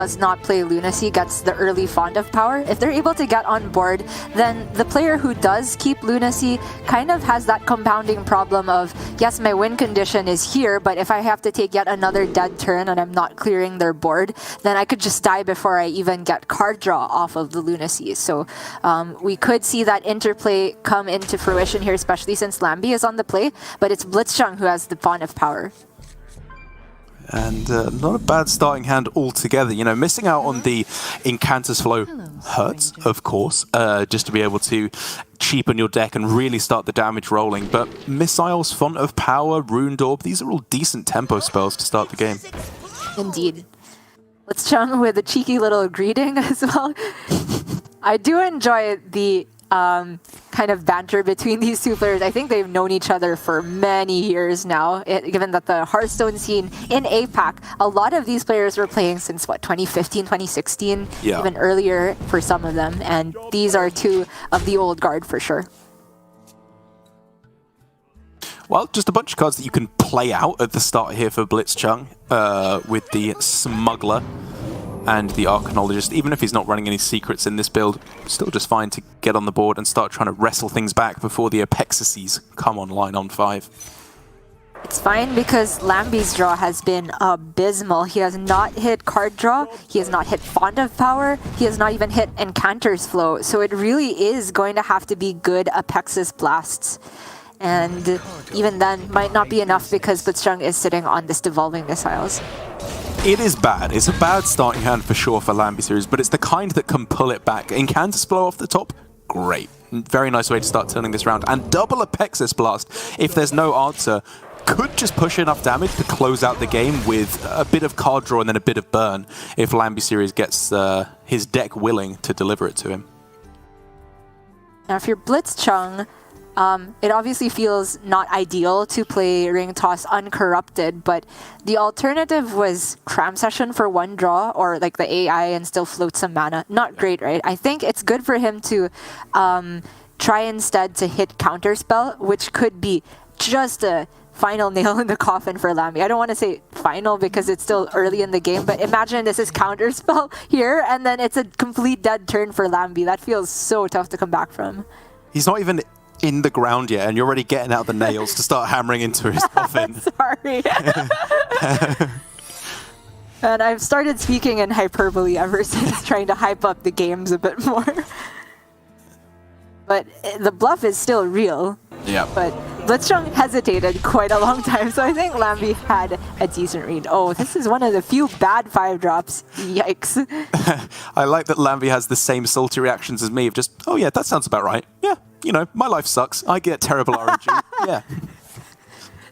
does not play Lunacy gets the early Font of Power. If they're able to get on board, then the player who does keep Lunacy kind of has that compounding problem of, yes, my win condition is here, but if I have to take yet another dead turn and I'm not clearing their board, then I could just die before I even get card draw off of the Lunacy. So we could see that interplay come into fruition here, especially since Lamby is on the play, but it's blitzchung who has the Font of Power. And not a bad starting hand altogether. You know, missing out on the Incantus Flow hurts, of course, just to be able to cheapen your deck and really start the damage rolling. But Missiles, Font of Power, Runed Orb, these are all decent tempo spells to start the game. Indeed. Blitzchung with a cheeky little greeting as well. I do enjoy the kind of banter between these two players. I think they've known each other for many years now, given that the Hearthstone scene in APAC, a lot of these players were playing since, what, 2015, 2016? Yeah. Even earlier for some of them, and these are two of the old guard for sure. Well, just a bunch of cards that you can play out at the start here for blitzchung with the Smuggler and the Arcanologist. Even if he's not running any secrets in this build, still just fine to get on the board and start trying to wrestle things back before the Apexases come online on 5. It's fine because Lamby's draw has been abysmal. He has not hit card draw, he has not hit Font of Power, he has not even hit Encanter's Flow. So it really is going to have to be good Apexis Blasts. And even then, might not be enough because blitzchung is sitting on this Devolving Missiles. It is bad. It's a bad starting hand for sure for lambyseries, but it's the kind that can pull it back. Incantus Flow off the top, great. Very nice way to start turning this round. And double Apexis Blast, if there's no answer, could just push enough damage to close out the game with a bit of card draw and then a bit of burn if lambyseries gets his deck willing to deliver it to him. Now if you're blitzchung, it obviously feels not ideal to play Ring Toss uncorrupted, but the alternative was Cram Session for one draw, or like the AI and still float some mana. Not great, right? I think it's good for him to try instead to hit Counterspell, which could be just a final nail in the coffin for Lamby. I don't want to say final because it's still early in the game, but imagine this is Counterspell here, and then it's a complete dead turn for Lamby. That feels so tough to come back from. He's not even in the ground yet, and you're already getting out the nails to start hammering into his coffin. Sorry. And I've started speaking in hyperbole ever since, trying to hype up the games a bit more. But the bluff is still real. Yeah. But blitzchung hesitated quite a long time, so I think Lamby had a decent read. Oh, this is one of the few bad 5-drops. Yikes. I like that Lamby has the same salty reactions as me of just, oh yeah, that sounds about right. Yeah, you know, my life sucks. I get terrible RNG. Yeah.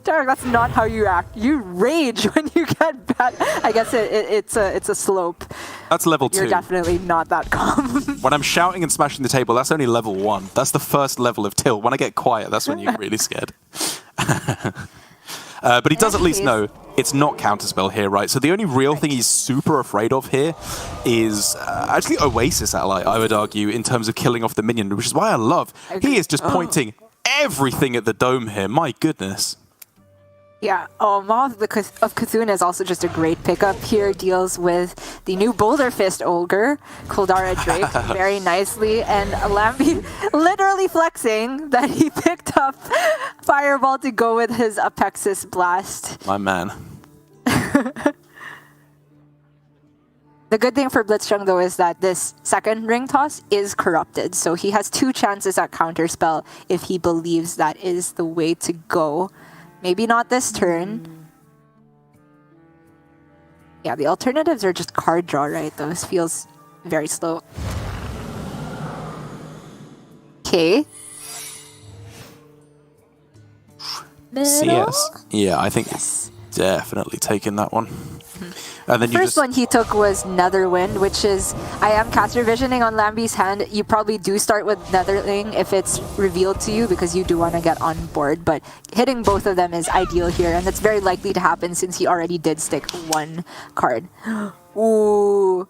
Derek, that's not how you act. You rage when you get bad. I guess it's a slope. That's level 2. You're definitely not that calm. When I'm shouting and smashing the table, that's only level 1. That's the first level of tilt. When I get quiet, that's when you're really scared. But he does at least know it's not Counterspell here, right? So the only real thing he's super afraid of here is actually Oasis Ally, I would argue, in terms of killing off the minion, which is why I love. He is just pointing everything at the dome here. My goodness. Yeah, Maw of Cthulhu is also just a great pickup here. Deals with the new Boulder Fist Ogre, Kuldara Drake, very nicely. And Lamby literally flexing that he picked up Fireball to go with his Apexis Blast. My man. The good thing for blitzchung, though, is that this second Ring Toss is corrupted. So he has 2 chances at Counterspell if he believes that is the way to go. Maybe not this turn. Yeah, the alternatives are just card draw, right? Those feels very slow. Okay. CS. Yeah, I think it's definitely taking that one. And then the first one he took was Netherwind, which is, I am caster visioning on Lamby's hand. You probably do start with Netherling if it's revealed to you because you do want to get on board, but hitting both of them is ideal here, and that's very likely to happen since he already did stick 1 card. Ooh.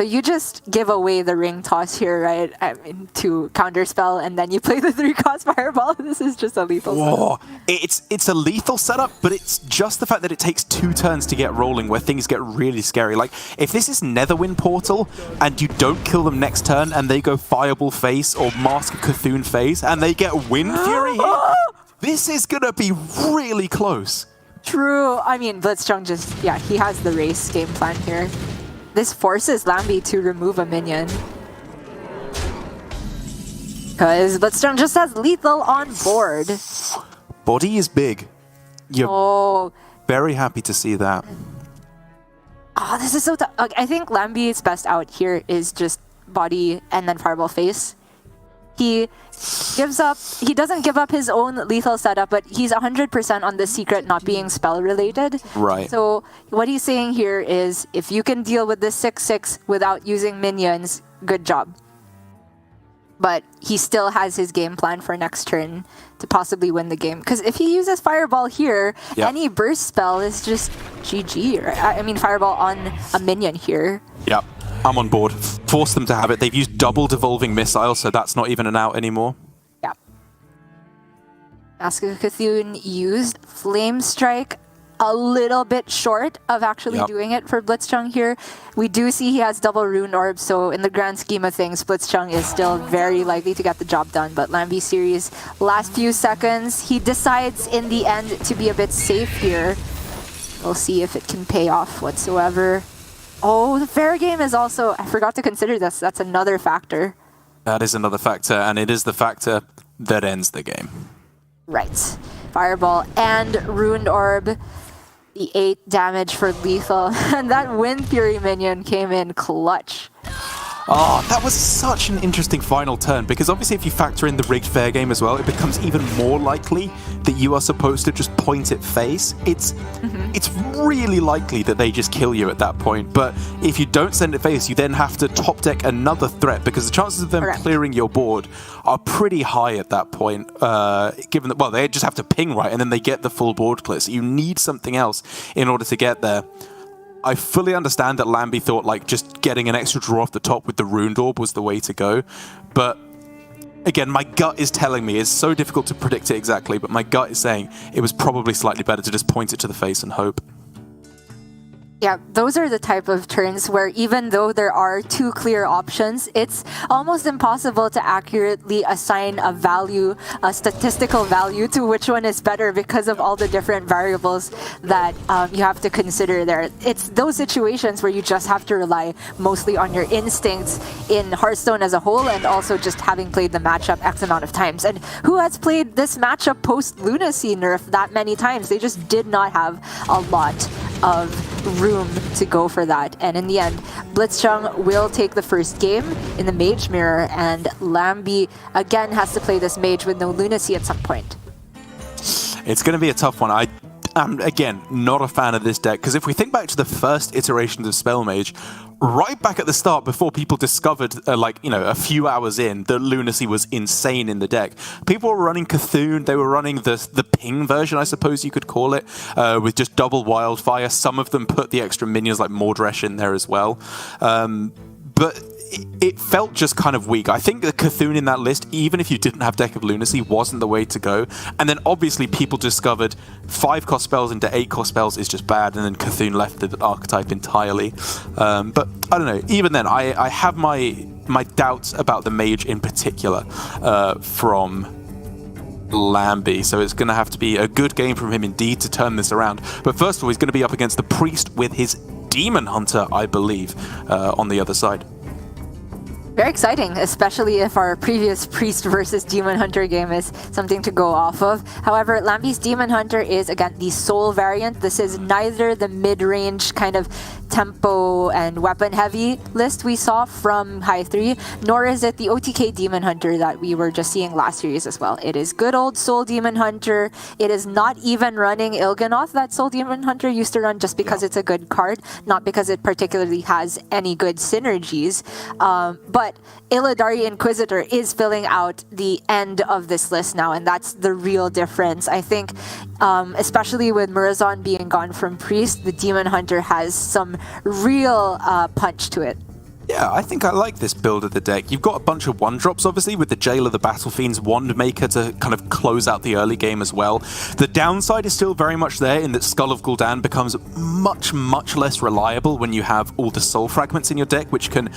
So you just give away the ring toss here, right? I mean, to counterspell, and then you play the 3-cost fireball. This is just a lethal setup. It's a lethal setup, but it's just the fact that it takes 2 turns to get rolling where things get really scary. Like, if this is Netherwind Portal, and you don't kill them next turn, and they go Fireball Face or Mask of Cthulhu Phase, and they get Wind Fury here, this is going to be really close. True. I mean, blitzchung just, yeah, he has the race game plan here. This forces Lamby to remove a minion. Because blitzchung just has lethal on board. Body is big. You're very happy to see that. Oh, this is so tough. I think Lamby's best out here is just body and then fireball face. He doesn't give up his own lethal setup, but he's 100% on the secret not being spell related. Right. So what he's saying here is, if you can deal with this 6/6 without using minions, good job. But he still has his game plan for next turn to possibly win the game. Because if he uses Fireball here, any burst spell is just GG. Right? I mean, Fireball on a minion here. Yep. I'm on board. Force them to have it. They've used double devolving missile, so that's not even an out anymore. Yeah. Mask of Cthulhu used Flame Strike, a little bit short of actually doing it for blitzchung here. We do see he has double Rune Orb, so in the grand scheme of things, blitzchung is still very likely to get the job done. But lambyseries, last few seconds, he decides in the end to be a bit safe here. We'll see if it can pay off whatsoever. Oh, the fair game is also... I forgot to consider this. That's another factor. That is another factor, and it is the factor that ends the game. Right. Fireball and Ruined Orb. The 8 damage for lethal. And that Wind Fury minion came in clutch. Oh, that was such an interesting final turn, because obviously if you factor in the rigged fair game as well, it becomes even more likely that you are supposed to just point it face. It's really likely that they just kill you at that point, but if you don't send it face, you then have to top deck another threat, because the chances of them clearing your board are pretty high at that point, given that, well, they just have to ping right, and then they get the full board clear, so you need something else in order to get there. I fully understand that Lamby thought like just getting an extra draw off the top with the Ruined Orb was the way to go, but again, my gut is telling me, it's so difficult to predict it exactly, but my gut is saying it was probably slightly better to just point it to the face and hope. Yeah, those are the type of turns where even though there are 2 clear options, it's almost impossible to accurately assign a value, a statistical value to which one is better because of all the different variables that you have to consider there. It's those situations where you just have to rely mostly on your instincts in Hearthstone as a whole, and also just having played the matchup X amount of times. And who has played this matchup post-Lunacy nerf that many times? They just did not have a lot of room to go for that. And in the end, blitzchung will take the first game in the Mage Mirror, and Lamby again has to play this Mage with no Lunacy at some point. It's going to be a tough one. I am, again, not a fan of this deck, because if we think back to the first iterations of Spell Mage, right back at the start, before people discovered, a few hours in, that Lunacy was insane in the deck, people were running Cthulhu, they were running the ping version, I suppose you could call it, with just double Wildfire. Some of them put the extra minions like Mordresh in there as well. But it felt just kind of weak. I think the Cthulhu in that list, even if you didn't have Deck of Lunacy, wasn't the way to go. And then obviously people discovered 5-cost spells into 8-cost spells is just bad, and then Cthulhu left the archetype entirely. But I don't know, even then, I have my doubts about the Mage in particular from Lamby, so it's going to have to be a good game from him indeed to turn this around. But first of all, he's going to be up against the Priest with his Demon Hunter, I believe, on the other side. Very exciting, especially if our previous Priest versus Demon Hunter game is something to go off of. However, Lamby's Demon Hunter is, again, the Soul variant. This is neither the mid-range kind of tempo and weapon-heavy list we saw from High 3, nor is it the OTK Demon Hunter that we were just seeing last series as well. It is good old Soul Demon Hunter. It is not even running Il'gynoth that Soul Demon Hunter used to run, just because it's a good card, not because it particularly has any good synergies. But Illidari Inquisitor is filling out the end of this list now, and that's the real difference. I think, especially with Murazon being gone from Priest, the Demon Hunter has some real punch to it. Yeah, I think I like this build of the deck. You've got a bunch of one-drops, obviously, with the Jailer, the Battlefiends, Wand Maker to kind of close out the early game as well. The downside is still very much there in that Skull of Gul'dan becomes much, much less reliable when you have all the Soul Fragments in your deck, which can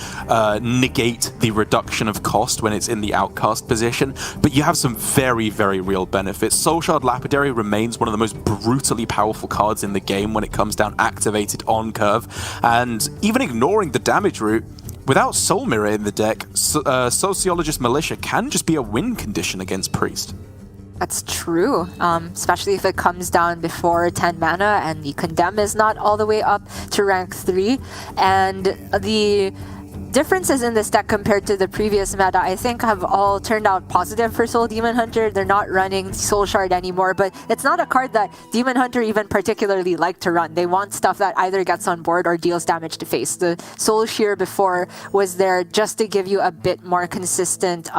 negate the reduction of cost when it's in the outcast position. But you have some very, very real benefits. Soul Shard Lapidary remains one of the most brutally powerful cards in the game when it comes down activated on curve. And even ignoring the damage route, without Soul Mirror in the deck, Sociologist Militia can just be a win condition against Priest. That's true, especially if it comes down before 10 mana and the Condemn is not all the way up to rank 3. And the differences in this deck compared to the previous meta, I think, have all turned out positive for Soul Demon Hunter. They're not running Soul Shard anymore, but it's not a card that Demon Hunter even particularly like to run. They want stuff that either gets on board or deals damage to face. The Soul Shear before was there just to give you a bit more consistent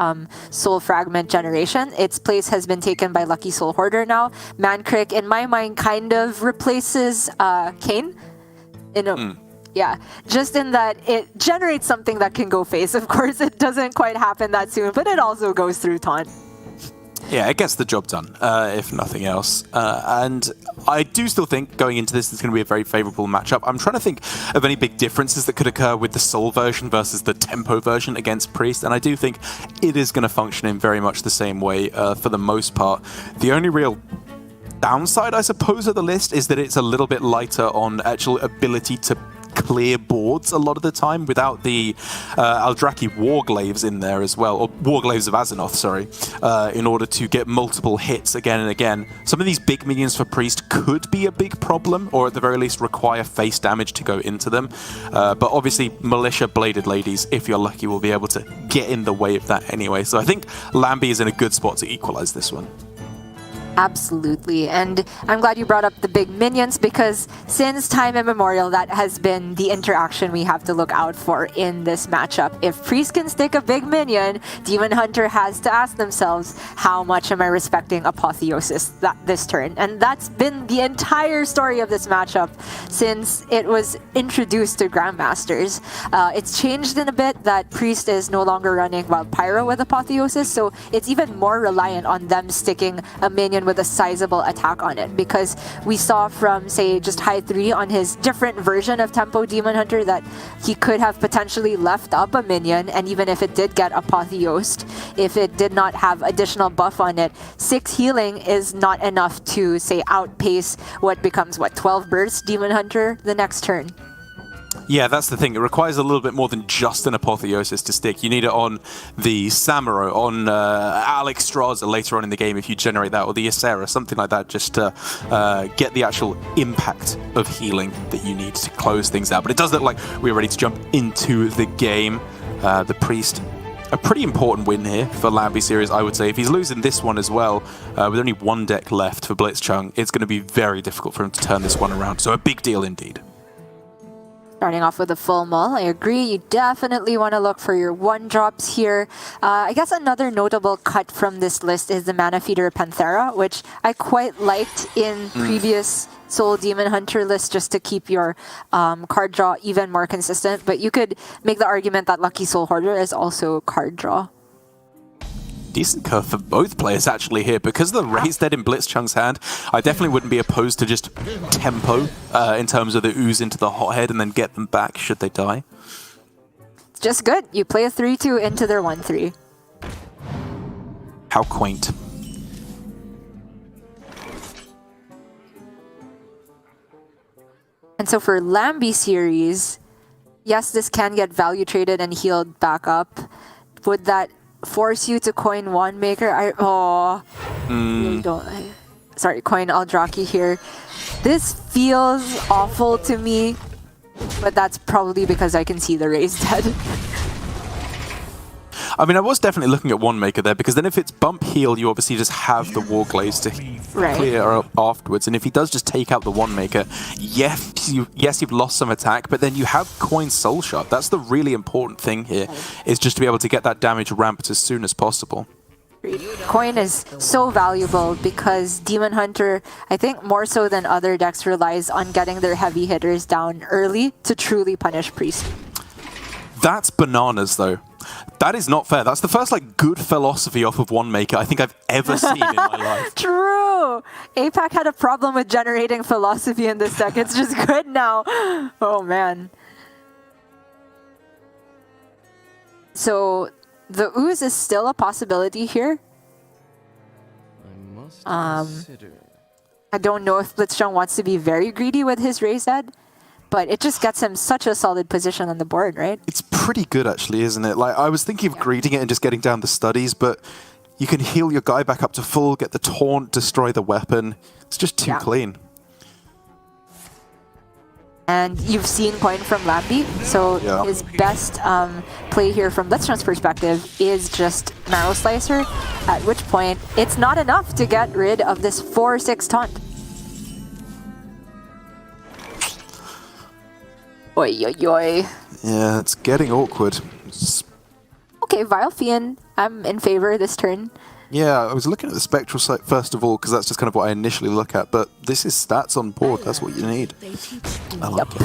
Soul Fragment generation. Its place has been taken by Lucky Soul Hoarder now. Mankrik, in my mind, kind of replaces Kayn in a... Yeah, just in that it generates something that can go face. Of course, it doesn't quite happen that soon, but it also goes through taunt. Yeah, it gets the job done, if nothing else. And I do still think going into this is going to be a very favorable matchup. I'm trying to think of any big differences that could occur with the Soul version versus the Tempo version against Priest, and I do think it is going to function in very much the same way for the most part. The only real downside, I suppose, of the list is that it's a little bit lighter on actual ability to clear boards a lot of the time without the Aldraki Warglaves in there as well, or Warglaves of Azeroth, sorry, in order to get multiple hits again and again. Some of these big minions for Priest could be a big problem, or at the very least require face damage to go into them. But obviously Militia Bladed Ladies, if you're lucky, will be able to get in the way of that anyway. So I think Lamby is in a good spot to equalize this one. Absolutely, and I'm glad you brought up the big minions, because since time immemorial, that has been the interaction we have to look out for in this matchup. If Priest can stick a big minion, Demon Hunter has to ask themselves, how much am I respecting Apotheosis this turn? And that's been the entire story of this matchup since it was introduced to Grandmasters. It's changed in a bit that Priest is no longer running Wild Pyro with Apotheosis, so it's even more reliant on them sticking a minion with a sizable attack on it, because we saw from, say, just High 3 on his different version of Tempo Demon Hunter that he could have potentially left up a minion, and even if it did get Apotheosed, if it did not have additional buff on it, 6 healing is not enough to, say, outpace what becomes, 12 bursts Demon Hunter the next turn. Yeah, that's the thing. It requires a little bit more than just an Apotheosis to stick. You need it on the Samuro, on Alexstrasza later on in the game if you generate that, or the Ysera, something like that, just to get the actual impact of healing that you need to close things out. But it does look like we're ready to jump into the game. The Priest, a pretty important win here for lambyseries, I would say. If he's losing this one as well, with only one deck left for blitzchung, it's going to be very difficult for him to turn this one around. So a big deal indeed. Starting off with a full mull, I agree. You definitely want to look for your 1-drops here. I guess another notable cut from this list is the Mana Feeder Panthera, which I quite liked in previous Soul Demon Hunter lists, just to keep your card draw even more consistent. But you could make the argument that Lucky Soul Hoarder is also card draw. Decent curve for both players actually here. Because of the Raised Dead in blitzchung's hand, I definitely wouldn't be opposed to just tempo in terms of the ooze into the hothead and then get them back should they die. It's just good. You play a 3-2 into their 1-3. How quaint. And so for lambyseries, yes, this can get value traded and healed back up. Would that force you to coin Wand Maker? Really don't. Sorry, coin Aldraki here. This feels awful to me, but that's probably because I can see the Raised Dead. I mean, I was definitely looking at Wand Maker there, because then if it's bump heal, you obviously just have the Warglaze to clear up afterwards. And if he does just take out the Wand Maker, yes, you've lost some attack, but then you have coin Soul Shard. That's the really important thing here, is just to be able to get that damage ramped as soon as possible. Coin is so valuable because Demon Hunter, I think more so than other decks, relies on getting their heavy hitters down early to truly punish Priest. That's bananas, though. That is not fair. That's the first like good philosophy off of one maker I think I've ever seen in my life. True. APAC had a problem with generating philosophy in this deck. It's just good now. Oh man. So the ooze is still a possibility here. I don't know if blitzchung wants to be very greedy with his raise head, but it just gets him such a solid position on the board, right? It's pretty good, actually, isn't it? Like, I was thinking of greeting it and just getting down the studies, but you can heal your guy back up to full, get the taunt, destroy the weapon. It's just too clean. And you've seen point from Lamby, so his best play here from blitzchung's perspective is just Marrow Slicer, at which point it's not enough to get rid of this 4/6 taunt. Oi, oi, oi. Yeah, it's getting awkward. Okay, Vile Fiend, I'm in favor this turn. Yeah, I was looking at the spectral site first of all, because that's just kind of what I initially look at, but this is stats on board, that's what you need. I like it.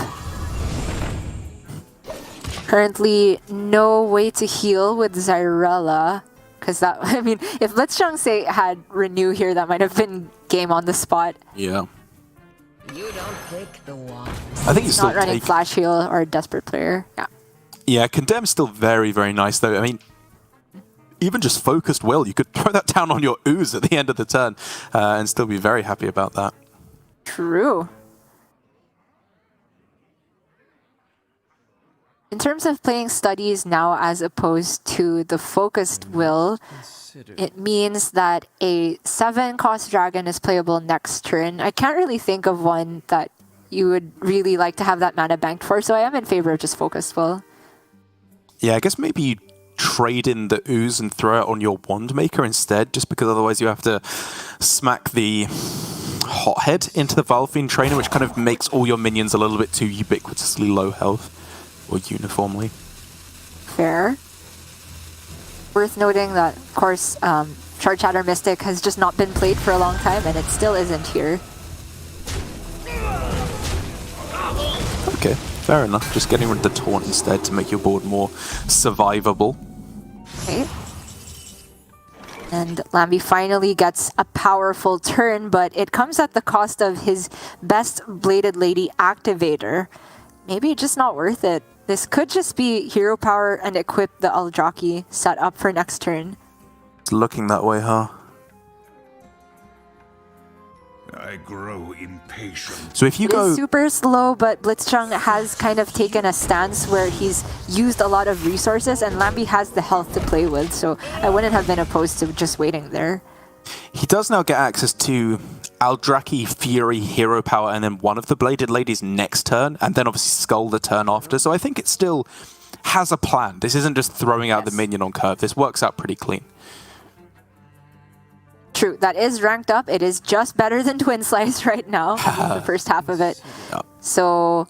Currently, no way to heal with Zyrella, because that, I mean, if blitzchung say had Renew here, that might have been game on the spot. Yeah. You don't pick the one. I think he's not running Flash Heal or Desperate Player. Yeah. Yeah, Condemn's still very, very nice though. I mean, even just Focused Will, you could throw that down on your ooze at the end of the turn and still be very happy about that. True. In terms of playing Studies now as opposed to the Focused Will, it means that a 7-cost dragon is playable next turn. I can't really think of one that you would really like to have that mana banked for, so I am in favor of just Focused Will. Yeah, I guess maybe you trade in the ooze and throw it on your wand maker instead, just because otherwise you have to smack the hothead into the Vile Fiend trainer, which kind of makes all your minions a little bit too ubiquitously low health, or uniformly. Fair. Worth noting that, of course, Shard Shatter Mystic has just not been played for a long time, and it still isn't here. Okay, fair enough. Just getting rid of the taunt instead to make your board more survivable. Okay. And Lamby finally gets a powerful turn, but it comes at the cost of his best Bladed Lady activator. Maybe just not worth it. This could just be hero power and equip the Eldraki set up for next turn. It's looking that way, huh? I grow impatient. So if you It is super slow, but blitzchung has kind of taken a stance where he's used a lot of resources, and Lamby has the health to play with, so I wouldn't have been opposed to just waiting there. He does now get access to Eldraki, Fury, Hero Power, and then one of the Bladed Ladies next turn, and then obviously Skull the turn after, so I think it still has a plan. This isn't just throwing out the minion on curve. This works out pretty clean. True, that is ranked up. It is just better than Twin Slice right now, the first half of it. Yep. So,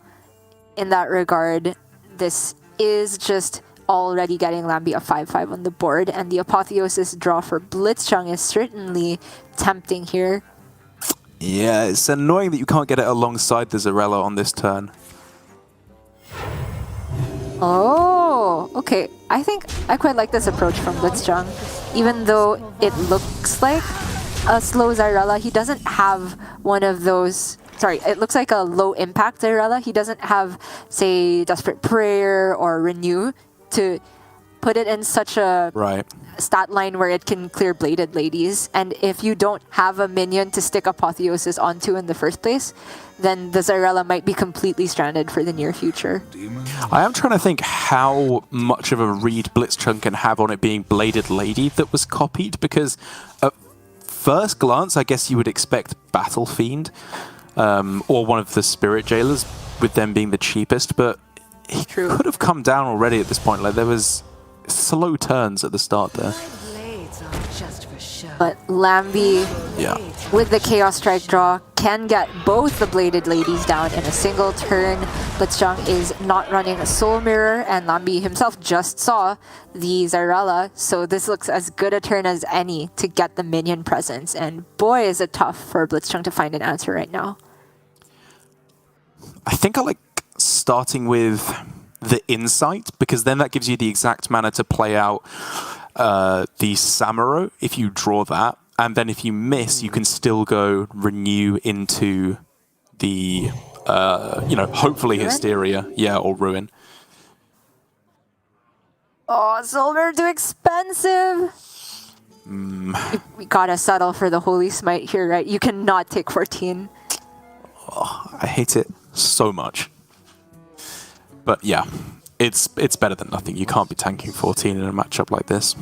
in that regard, this is just already getting Lamby a 5/5 on the board, and the Apotheosis draw for blitzchung is certainly tempting here. Yeah, it's annoying that you can't get it alongside the Zarella on this turn. Oh, okay. I think I quite like this approach from blitzchung. Even though it looks like a slow Zyrella, he doesn't have one of those... Sorry, it looks like a low impact Zyrella. He doesn't have, say, Desperate Prayer or Renew to put it in such a stat line where it can clear Bladed Ladies. And if you don't have a minion to stick Apotheosis onto in the first place, then the Zyrella might be completely stranded for the near future. I am trying to think how much of a read blitzchung can have on it being Bladed Lady that was copied, because at first glance, I guess you would expect Battle Fiend or one of the Spirit Jailers, with them being the cheapest, but he could have come down already at this point. Like, there was slow turns at the start there. But Lamby, with the Chaos Strike draw, can get both the Bladed Ladies down in a single turn. blitzchung is not running a Soul Mirror, and Lamby himself just saw the Zyrella, so this looks as good a turn as any to get the minion presence. And boy, is it tough for blitzchung to find an answer right now. I think I like starting with the Insight, because then that gives you the exact mana to play out the Samuro if you draw that. And then if you miss, you can still go Renew into the, hopefully Hysteria. Yeah, or Ruin. Oh, silver too expensive. We gotta settle for the Holy Smite here, right? You cannot take 14. Oh, I hate it so much. But yeah, it's better than nothing. You can't be tanking 14 in a matchup like this.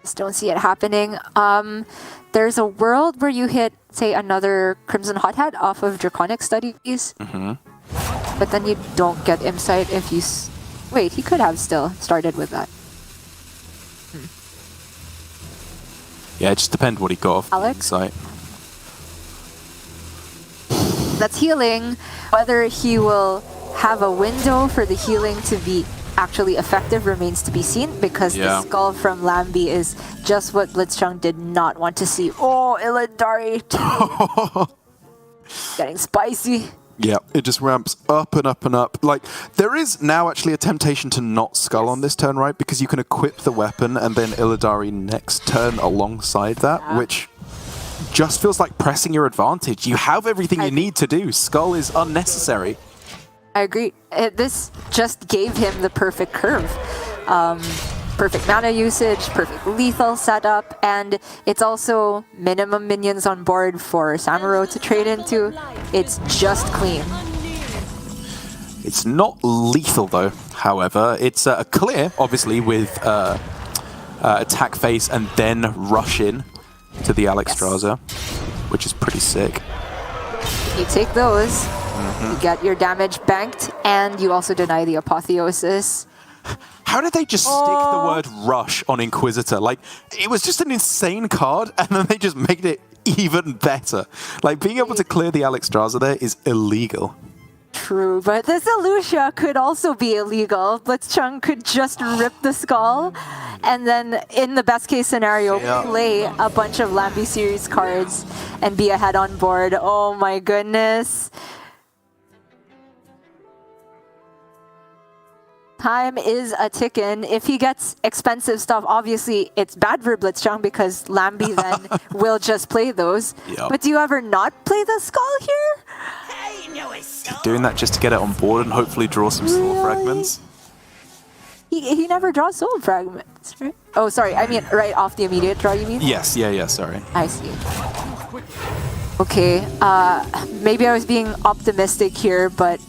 Just don't see it happening. There's a world where you hit, say, another Crimson Hot Hat off of Draconic Studies. But then you don't get Insight if you... Wait, he could have still started with that. Yeah, it just depends what he got off Alex? Insight. That's healing. Whether he will have a window for the healing to be actually effective remains to be seen, because the skull from Lamby is just what blitzchung did not want to see. Oh, Illidari. Getting spicy. Yeah, it just ramps up and up and up. Like, there is now actually a temptation to not skull on this turn, right? Because you can equip the weapon and then Illidari next turn alongside that, which just feels like pressing your advantage. You have everything you need to do. Skull is unnecessary. I agree. This just gave him the perfect curve. Perfect mana usage, perfect lethal setup, and it's also minimum minions on board for Samuro to trade into. It's just clean. It's not lethal though, however. It's a clear, obviously, with attack phase and then rush in to the Alexstrasza, which is pretty sick. You take those, you get your damage banked, and you also deny the Apotheosis. How did they just stick the word rush on Inquisitor? Like, it was just an insane card, and then they just made it even better. Like, being able to clear the Alexstrasza there is illegal. True, but this Elucia could also be illegal. blitzchung could just rip the skull, and then, in the best case scenario, play a bunch of lambyseries cards and be ahead on board. Oh my goodness. Time is a ticking. If he gets expensive stuff, obviously it's bad for blitzchung because Lamby then will just play those. But do you ever not play the skull here? Doing that just to get it on board and hopefully draw some soul fragments. He never draws soul fragments, right? Oh, sorry. I mean, right off the immediate draw, you mean? Yes, yeah, sorry. I see. Okay, maybe I was being optimistic here, but...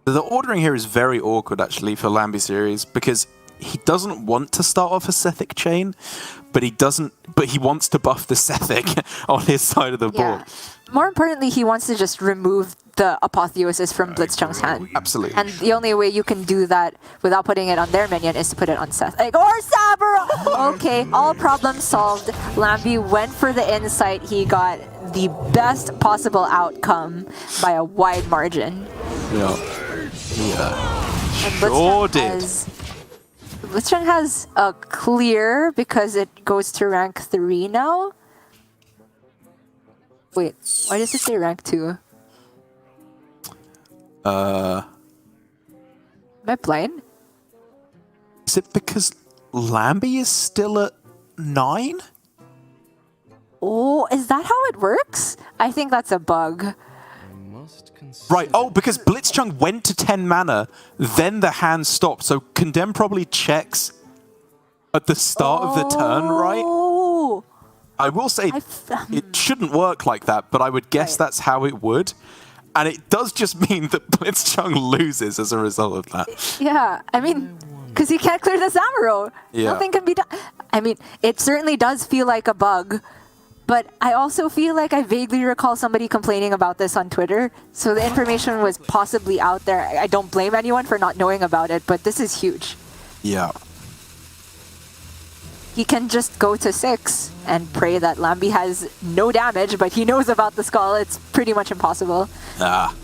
The ordering here is very awkward, actually, for lambyseries, because he doesn't want to start off a Sethic chain, but he wants to buff the Sethic on his side of the board. More importantly, he wants to just remove the Apotheosis from blitzchung's hand. Absolutely. And the only way you can do that without putting it on their minion is to put it on Seth. Like, or Saburo! Okay, all problems solved. Lamby went for the Insight. He got the best possible outcome by a wide margin. Yeah, sure did. blitzchung has a clear because it goes to rank 3 now. Wait, why does it say rank 2? Am I blind? Is it because Lamby is still at 9? Oh, is that how it works? I think that's a bug. Right, oh, because blitzchung went to 10 mana, then the hand stopped, so Condemn probably checks at the start of the turn, right? I will say it shouldn't work like that, but I would guess that's how it would. And it does just mean that blitzchung loses as a result of that. Yeah, I mean, because he can't clear the Samuro. Nothing can be done. I mean, it certainly does feel like a bug. But I also feel like I vaguely recall somebody complaining about this on Twitter. So the information was possibly out there. I don't blame anyone for not knowing about it, but this is huge. Yeah. He can just go to 6 and pray that Lamby has no damage, but he knows about the skull. It's pretty much impossible.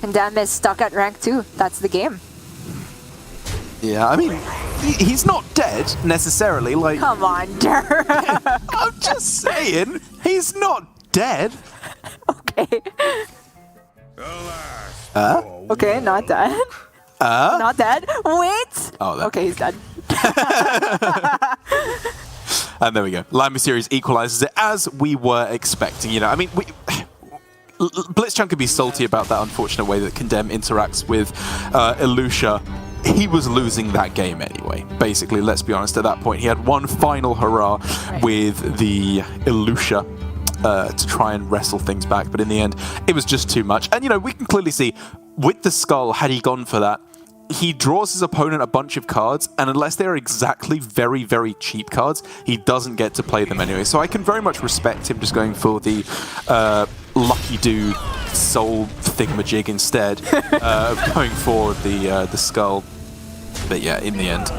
Condemn is stuck at rank 2. That's the game. Yeah, I mean, he's not dead, necessarily. Like, come on, Derek. I'm just saying, he's not dead. Okay. Okay, not dead. Not dead. Wait. Oh, okay, he's dead. And there we go. lambyseries equalizes it as we were expecting. You know, I mean, blitzchung could be salty about that unfortunate way that Condemn interacts with Ilusha. He was losing that game anyway, basically, let's be honest. At that point, he had one final hurrah with the Ilusha to try and wrestle things back, but in the end, it was just too much. And, you know, we can clearly see, with the skull, had he gone for that, he draws his opponent a bunch of cards, and unless they're exactly very, very cheap cards, he doesn't get to play them anyway. So I can very much respect him just going for the Lucky Dude soul thingamajig instead of going for the skull. But yeah, in the end,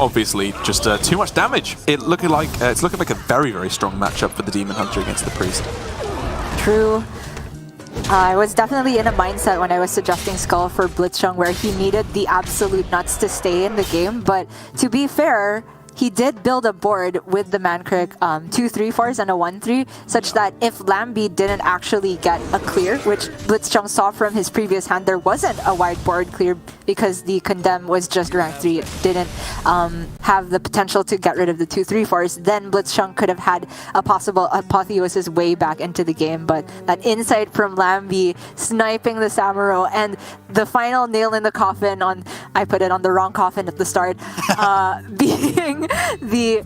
obviously just too much damage. It's looking like a very, very strong matchup for the Demon Hunter against the Priest. True. I was definitely in a mindset when I was suggesting Skull for blitzchung where he needed the absolute nuts to stay in the game, but to be fair, he did build a board with the Mankrik 2 3/4s and a 1/3, such that if Lamby didn't actually get a clear, which blitzchung saw from his previous hand, there wasn't a wide board clear because the Condemn was just rank 3, didn't have the potential to get rid of the 2 3/4s, then blitzchung could have had a possible apotheosis way back into the game. But that insight from Lamby sniping the Samuro and the final nail in the coffin on, I put it on the wrong coffin at the start, being the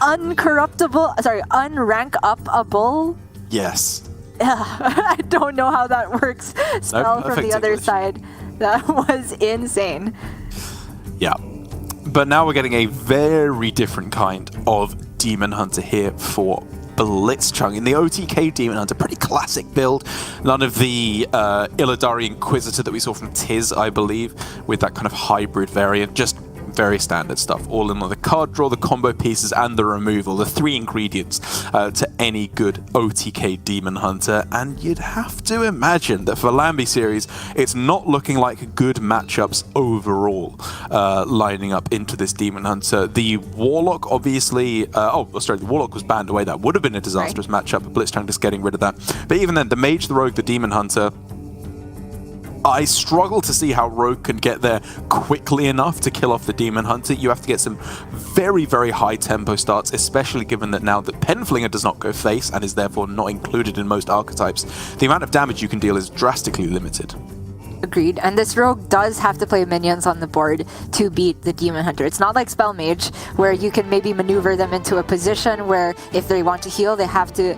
unrank-upable. Yes. I don't know how that works. Spell from the other side. That was insane. Yeah. But now we're getting a very different kind of Demon Hunter here for blitzchung. In the OTK Demon Hunter, pretty classic build. None of the Illidari Inquisitor that we saw from Tiz, I believe, with that kind of hybrid variant. Just very standard stuff, all in the card draw, the combo pieces, and the removal, the 3 ingredients to any good OTK Demon Hunter. And you'd have to imagine that for lambyseries, it's not looking like good matchups overall lining up into this Demon Hunter. The Warlock, obviously, the Warlock was banned away. That would have been a disastrous matchup, but blitzchung just getting rid of that. But even then, the Mage, the Rogue, the Demon Hunter, I struggle to see how Rogue can get there quickly enough to kill off the Demon Hunter. You have to get some very, very high tempo starts, especially given that now that Penflinger does not go face and is therefore not included in most archetypes, the amount of damage you can deal is drastically limited. Agreed. And this rogue does have to play minions on the board to beat the Demon Hunter. It's not like Spell Mage, where you can maybe maneuver them into a position where if they want to heal, they have to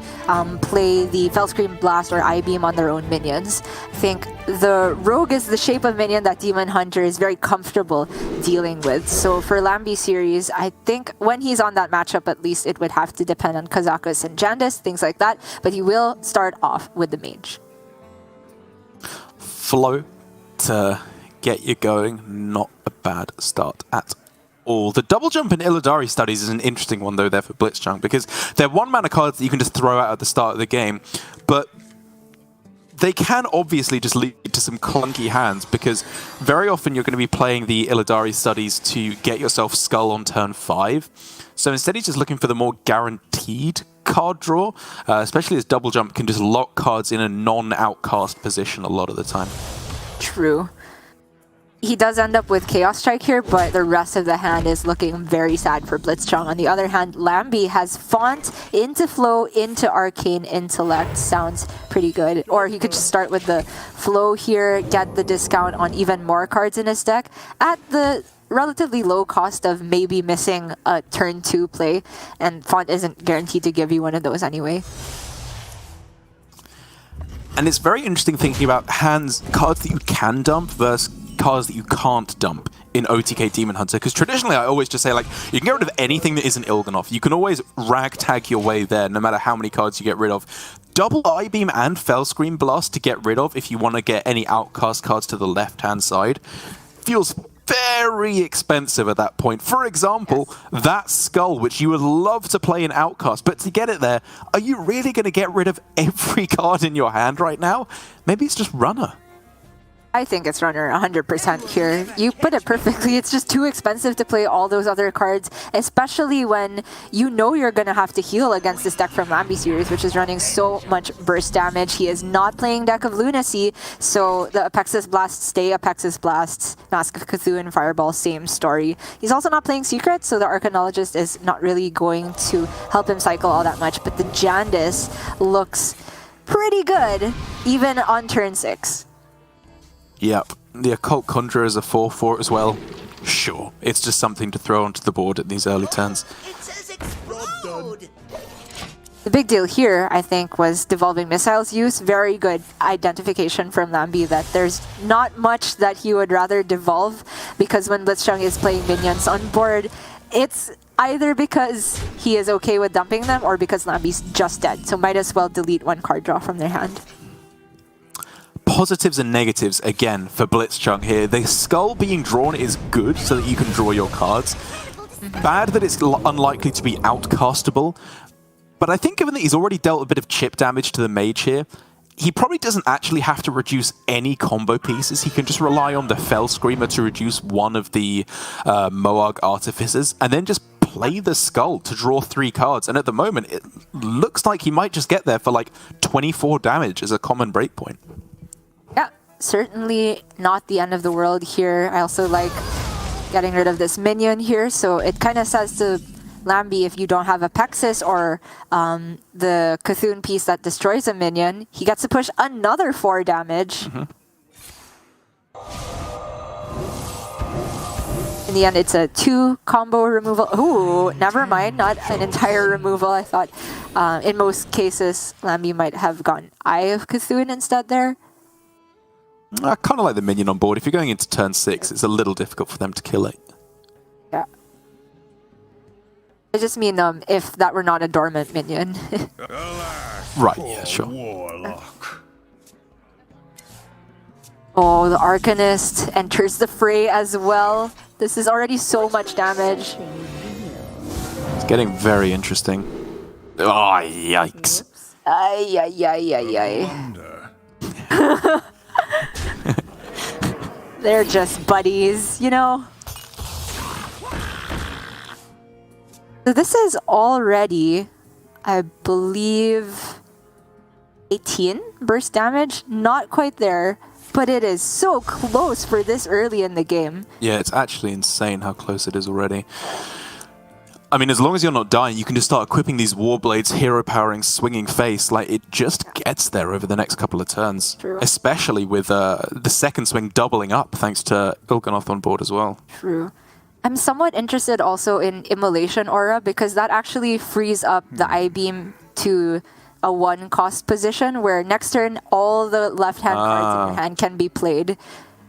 play the Fellscream Blast or I-Beam on their own minions. I think the rogue is the shape of minion that Demon Hunter is very comfortable dealing with. So for lambyseries, I think when he's on that matchup, at least it would have to depend on Kazakus and Jandis, things like that. But he will start off with the Mage. Flow to get you going, not a bad start at all. The double jump in Illidari Studies is an interesting one though there for blitzchung, because they're 1-mana cards that you can just throw out at the start of the game, but they can obviously just lead to some clunky hands, because very often you're going to be playing the Illidari Studies to get yourself Skull on turn 5. So instead he's just looking for the more guaranteed card draw, especially as double jump can just lock cards in a non-outcast position a lot of the time. True. He does end up with Chaos Strike here, but the rest of the hand is looking very sad for blitzchung. On the other hand, Lamby has Font into Flow into Arcane Intellect. Sounds pretty good. Or he could just start with the Flow here, get the discount on even more cards in his deck at the relatively low cost of maybe missing a turn 2 play, and Font isn't guaranteed to give you one of those anyway. And it's very interesting thinking about cards that you can dump versus cards that you can't dump in OTK Demon Hunter, because traditionally I always just say, like, you can get rid of anything that isn't Il'gynoth. You can always ragtag your way there, no matter how many cards you get rid of. Double I-Beam and Fellscream Blast to get rid of if you want to get any outcast cards to the left-hand side feels very expensive at that point. For example, that Skull, which you would love to play in Outcast, but to get it there, are you really going to get rid of every card in your hand right now? Maybe it's just Runner. I think it's runner 100% here. You put it perfectly. It's just too expensive to play all those other cards, especially when you know you're going to have to heal against this deck from lambyseries, which is running so much burst damage. He is not playing Deck of Lunacy, so the Apexis Blasts stay Apexis Blasts. Mask of Cthulhu, Fireball, same story. He's also not playing Secrets, so the Arcanologist is not really going to help him cycle all that much, but the Jandis looks pretty good, even on turn 6. Yep, the Occult Conjurer is a 4/4 as well. Sure, it's just something to throw onto the board at these early turns. It says explode! The big deal here, I think, was Devolving Missiles use. Very good identification from Lamby that there's not much that he would rather devolve, because when blitzchung is playing minions on board, it's either because he is okay with dumping them or because Lamby's just dead, so might as well delete one card draw from their hand. Positives and negatives, again, for blitzchung here. The skull being drawn is good so that you can draw your cards. Bad that it's unlikely to be outcastable. But I think given that he's already dealt a bit of chip damage to the mage here, he probably doesn't actually have to reduce any combo pieces. He can just rely on the Fell Screamer to reduce one of the Moarg Artificers, and then just play the skull to draw 3 cards. And at the moment, it looks like he might just get there for like 24 damage as a common breakpoint. Yeah, certainly not the end of the world here. I also like getting rid of this minion here, so it kind of says to Lamby, if you don't have a Apexis or the Cthulhu piece that destroys a minion, he gets to push another 4 damage. In the end, it's a 2 combo removal. Ooh, never mind, not an entire removal. I thought in most cases, Lamby might have gone Eye of Cthulhu instead there. I kind of like the minion on board. If you're going into turn 6, it's a little difficult for them to kill it. Yeah. I just mean if that were not a dormant minion. Right, yeah, sure. Warlock. Oh, the Arcanist enters the fray as well. This is already so much damage. It's getting very interesting. Oh, yikes. Ay, ay, ay, ay, ay. Wonder. They're just buddies, you know? So this is already, I believe, 18 burst damage. Not quite there, but it is so close for this early in the game. Yeah, it's actually insane how close it is already. I mean, as long as you're not dying, you can just start equipping these Warblades, hero powering, swinging face. Like, it just gets there over the next couple of turns. True. Especially with the second swing doubling up, thanks to Il'gynoth on board as well. True. I'm somewhat interested also in Immolation Aura, because that actually frees up the I-Beam to a 1-cost position, where next turn all the left-hand cards in your hand can be played.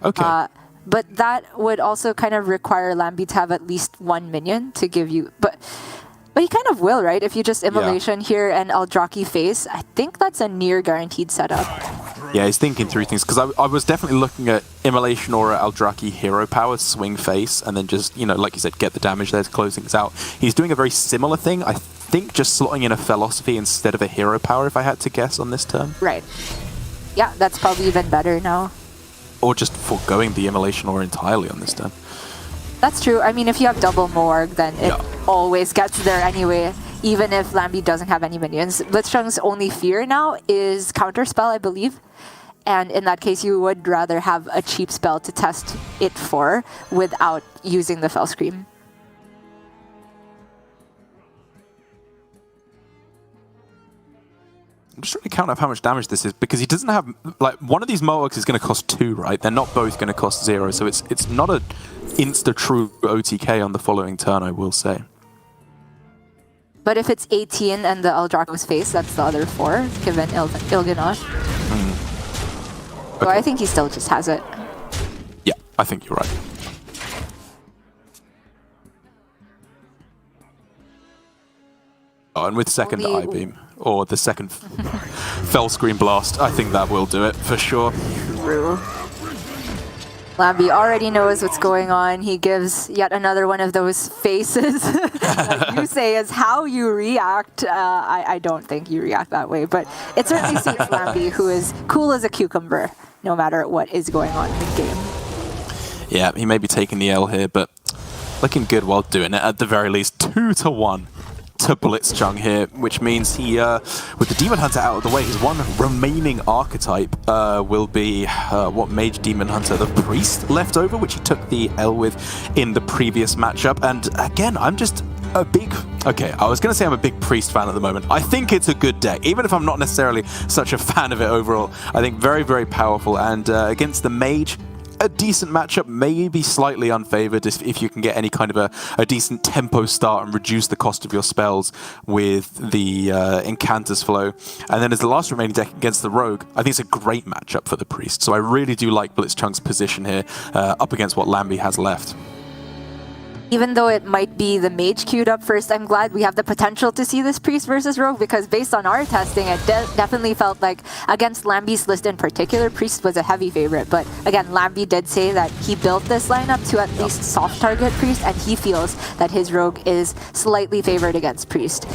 Okay. But that would also kind of require Lamby to have at least 1 minion to give you... But he kind of will, right? If you just Immolation here and Eldraki face, I think that's a near guaranteed setup. Yeah, he's thinking through things, because I was definitely looking at Immolation Aura, Eldraki, hero power, swing face, and then just, you know, like you said, get the damage there to close things out. He's doing a very similar thing. I think just slotting in a Philosophy instead of a hero power, if I had to guess on this turn. Right. Yeah, that's probably even better now. Or just foregoing the Immolation Aura entirely on this turn. That's true. I mean, if you have double Moarg, then it always gets there anyway, even if Lamby doesn't have any minions. Blitzchung's only fear now is Counterspell, I believe. And in that case, you would rather have a cheap spell to test it for without using the Fell Scream. I'm just trying to count up how much damage this is, because he doesn't have... Like, one of these Moargs is going to cost 2, right? They're not both going to cost 0, so it's not a insta-true OTK on the following turn, I will say. But if it's 18 and the Eldrako's face, that's the other 4, given Il'gynoth. So I think he still just has it. Yeah, I think you're right. Oh, and with second I-Beam, or the second Fell Scream Blast, I think that will do it, for sure. True. Lamby already knows what's going on. He gives yet another one of those faces. Like you say is how you react. I don't think you react that way, but it certainly suits Lamby, who is cool as a cucumber. no matter what is going on in the game. Yeah, he may be taking the L here, but looking good while doing it. At the very least, 2-1 to blitzchung here, which means he, with the Demon Hunter out of the way, his one remaining archetype will be, what Mage Demon Hunter? The Priest left over, which he took the L with in the previous matchup. And again, I'm just a big... Okay, I was going to say I'm a big Priest fan at the moment. I think it's a good deck, even if I'm not necessarily such a fan of it overall. I think very, very powerful, and against the Mage, a decent matchup, maybe slightly unfavored if you can get any kind of a decent tempo start and reduce the cost of your spells with the Incanter's Flow. And then as the last remaining deck against the Rogue, I think it's a great matchup for the Priest. So I really do like blitzchung's position here up against what Lamby has left. Even though it might be the Mage queued up first, I'm glad we have the potential to see this Priest versus Rogue, because based on our testing, it definitely felt like against Lamby's list in particular, Priest was a heavy favorite. But again, Lamby did say that he built this lineup to at least soft target Priest, and he feels that his Rogue is slightly favored against Priest.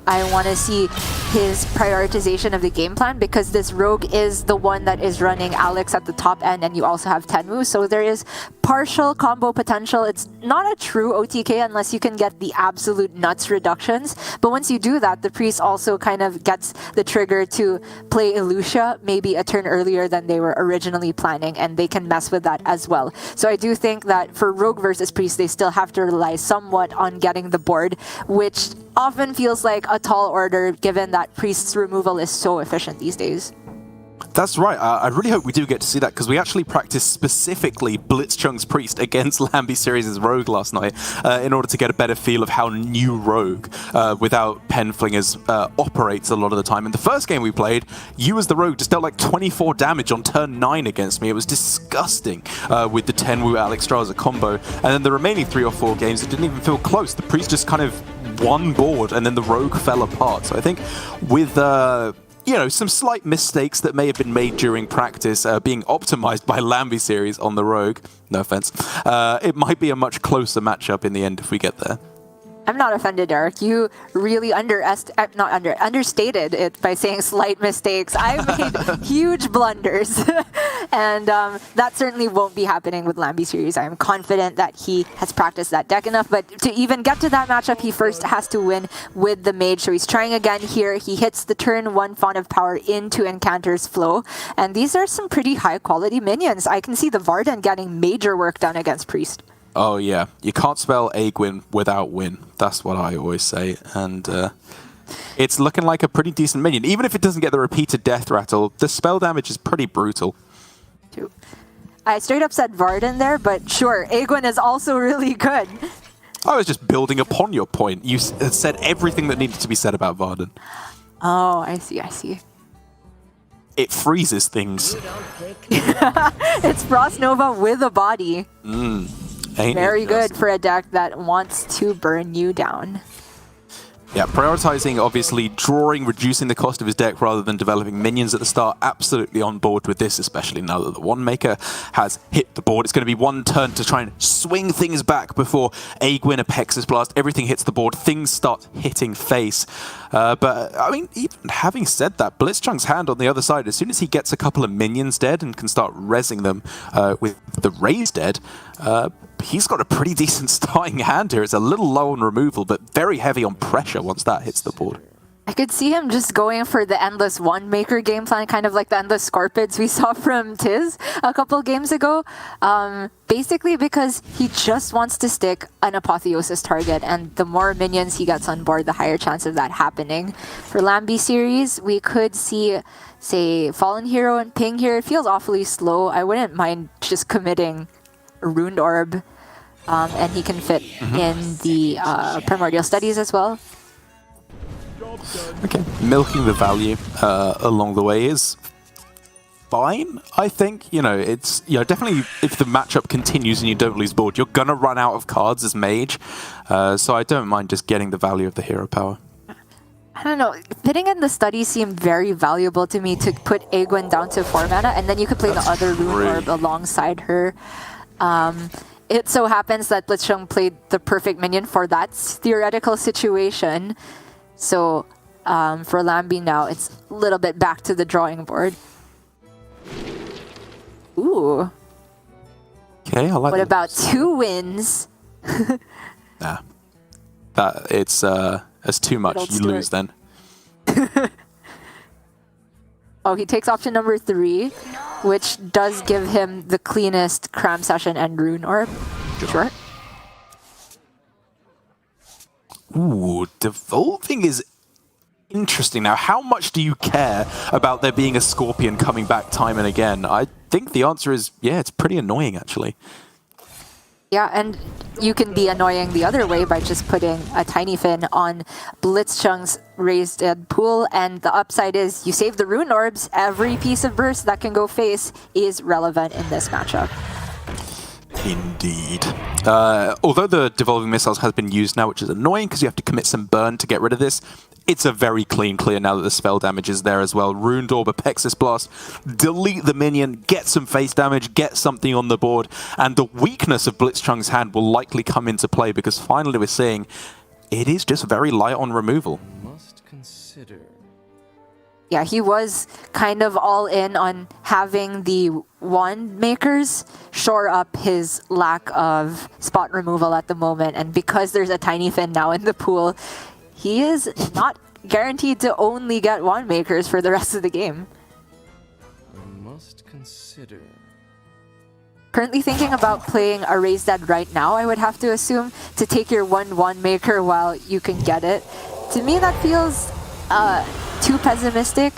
I want to see his prioritization of the game plan, because this Rogue is the one that is running Alex at the top end, and you also have Tenmu, so there is partial combo potential. It's not a true OTK unless you can get the absolute nuts reductions, but once you do that, the Priest also kind of gets the trigger to play Elucia maybe a turn earlier than they were originally planning, and they can mess with that as well. So I do think that for Rogue versus Priest, they still have to rely somewhat on getting the board, which often feels like a tall order given that Priest's removal is so efficient these days. That's right. I really hope we do get to see that, because we actually practiced specifically blitzchung's Priest against lambyseries' Rogue last night in order to get a better feel of how new Rogue without Penflingers operates a lot of the time. In the first game we played, you as the Rogue just dealt like 24 damage on turn 9 against me. It was disgusting with the Tenwu Alex Straza combo. And then the remaining 3 or 4 games, it didn't even feel close. The Priest just kind of won board, and then the Rogue fell apart. So I think with some slight mistakes that may have been made during practice being optimized by lambyseries on the Rogue, no offense, it might be a much closer matchup in the end if we get there. I'm not offended, Derek. You really understated it by saying slight mistakes. I made huge blunders, and that certainly won't be happening with lambyseries. I'm confident that he has practiced that deck enough, but to even get to that matchup, he first has to win with the Mage. So he's trying again here. He hits the turn 1 Font of Power into Incanter's Flow, and these are some pretty high-quality minions. I can see the Varden getting major work done against Priest. Oh yeah, you can't spell Aegwin without win. That's what I always say, and it's looking like a pretty decent minion. Even if it doesn't get the repeated death rattle, the spell damage is pretty brutal. I straight up said Varden there, but sure, Aegwin is also really good. I was just building upon your point. You said everything that needed to be said about Varden. Oh, I see. It freezes things. It's Frost Nova with a body. Very good for a deck that wants to burn you down. Yeah, prioritizing, obviously, drawing, reducing the cost of his deck rather than developing minions at the start. Absolutely on board with this, especially now that the One Maker has hit the board. It's going to be one turn to try and swing things back before Aegwin, Apexis Blast, everything hits the board. Things start hitting face. But, I mean, even having said that, blitzchung's hand on the other side, as soon as he gets a couple of minions dead and can start rezzing them with the Raze dead, he's got a pretty decent starting hand here. It's a little low on removal, but very heavy on pressure once that hits the board. I could see him just going for the Endless One Maker game plan, kind of like the Endless Scorpids we saw from Tiz a couple games ago. Basically because he just wants to stick an Apotheosis target, and the more minions he gets on board, the higher chance of that happening. For lambyseries, we could see, say, Fallen Hero and Ping here. It feels awfully slow. I wouldn't mind just committing a Runed Orb, and he can fit in the Primordial Studies as well. Okay, milking the value along the way is fine, I think. It's definitely if the matchup continues and you don't lose board, you're gonna run out of cards as Mage. So I don't mind just getting the value of the hero power. I don't know, fitting in the studies seemed very valuable to me to put Aegwin down to 4 mana, and then you could play the other Rune Orb lambyseries her. It so happens that blitzchung played the perfect minion for that theoretical situation. So for Lamby now, it's a little bit back to the drawing board. Ooh. Okay, I like What that. about 2 wins? Nah. It's too much. Old You Stuart. lose then. Oh, he takes option number 3, which does give him the cleanest Cram Session and Rune Orb. Sure. Ooh, devolving is interesting. Now, how much do you care about there being a Scorpion coming back time and again? I think the answer is, yeah, it's pretty annoying, actually. Yeah, and you can be annoying the other way by just putting a Tiny Fin on Blitzchung's raised pool, and the upside is you save the Rune Orbs. Every piece of burst that can go face is relevant in this matchup. Indeed. Although the Devolving Missiles has been used now, which is annoying because you have to commit some burn to get rid of this, it's a very clean clear now that the spell damage is there as well. Runed Orb, Apexis Blast, delete the minion, get some face damage, get something on the board, and the weakness of Blitzchung's hand will likely come into play because finally we're seeing it is just very light on removal. Must consider. Yeah, he was kind of all in on having the wand makers shore up his lack of spot removal at the moment, and because there's a Tiny Fin now in the pool, he is not guaranteed to only get wand makers for the rest of the game. I must consider. Currently thinking about playing a Raise Dead right now, I would have to assume, to take your one wand maker while you can get it. To me, that feels too pessimistic,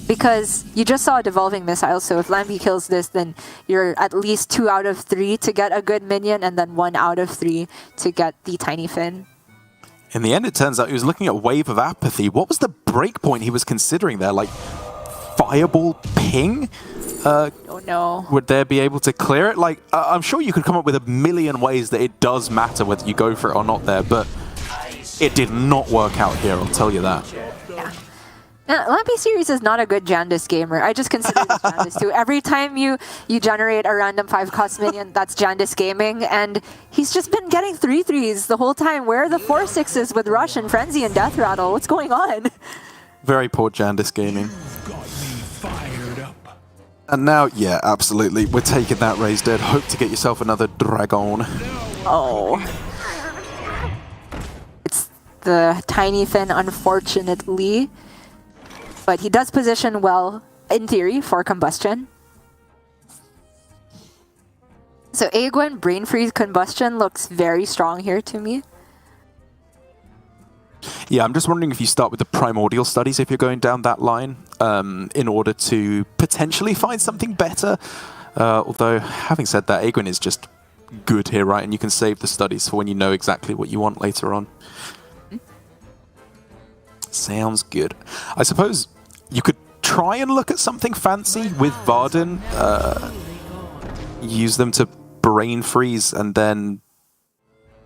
because you just saw a Devolving Missile, so if Lamby kills this, then you're at least 2 out of 3 to get a good minion, and then 1 out of 3 to get the Tiny Fin. In the end, it turns out he was looking at Wave of Apathy. What was the breakpoint he was considering there? Like, Fireball Ping? Oh no. Would there be able to clear it? Like, I'm sure you could come up with a million ways that it does matter whether you go for it or not there, but it did not work out here, I'll tell you that. Lambyseries is not a good Jandis gamer. I just consider this Jandis too. Every time you generate a random 5-cost minion, that's Jandis gaming, and he's just been getting 3/3s the whole time. Where are the 4/6s with Rush and Frenzy and Death Rattle? What's going on? Very poor Jandis gaming. Got me fired up. And now, yeah, absolutely. We're taking that Raised Dead. Hope to get yourself another Dragon. Oh. It's the Tiny Fin, unfortunately. But he does position well, in theory, for combustion. So Aegwin, Brain Freeze, Combustion looks very strong here to me. Yeah, I'm just wondering if you start with the Primordial Studies if you're going down that line, in order to potentially find something better. Although, having said that, Aegwin is just good here, right? And you can save the studies for when you know exactly what you want later on. Sounds good. I suppose you could try and look at something fancy with Varden. Use them to Brain Freeze and then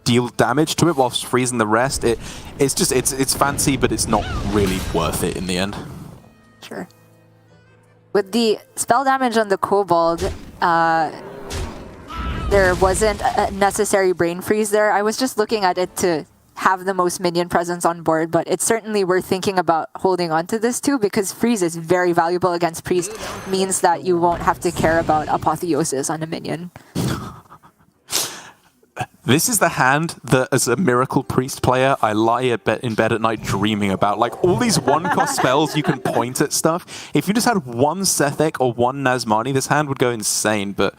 deal damage to it whilst freezing the rest. It's fancy, but it's not really worth it in the end. Sure. With the spell damage on the Kobold, there wasn't a necessary Brain Freeze there. I was just looking at it to have the most minion presence on board, but it's certainly worth thinking about holding on to this too, because Freeze is very valuable against Priest, means that you won't have to care about Apotheosis on a minion. This is the hand that, as a Miracle Priest player, I lie in bed at night dreaming about. Like, all these one-cost spells you can point at stuff. If you just had one Sethek or one Nazmani, this hand would go insane, but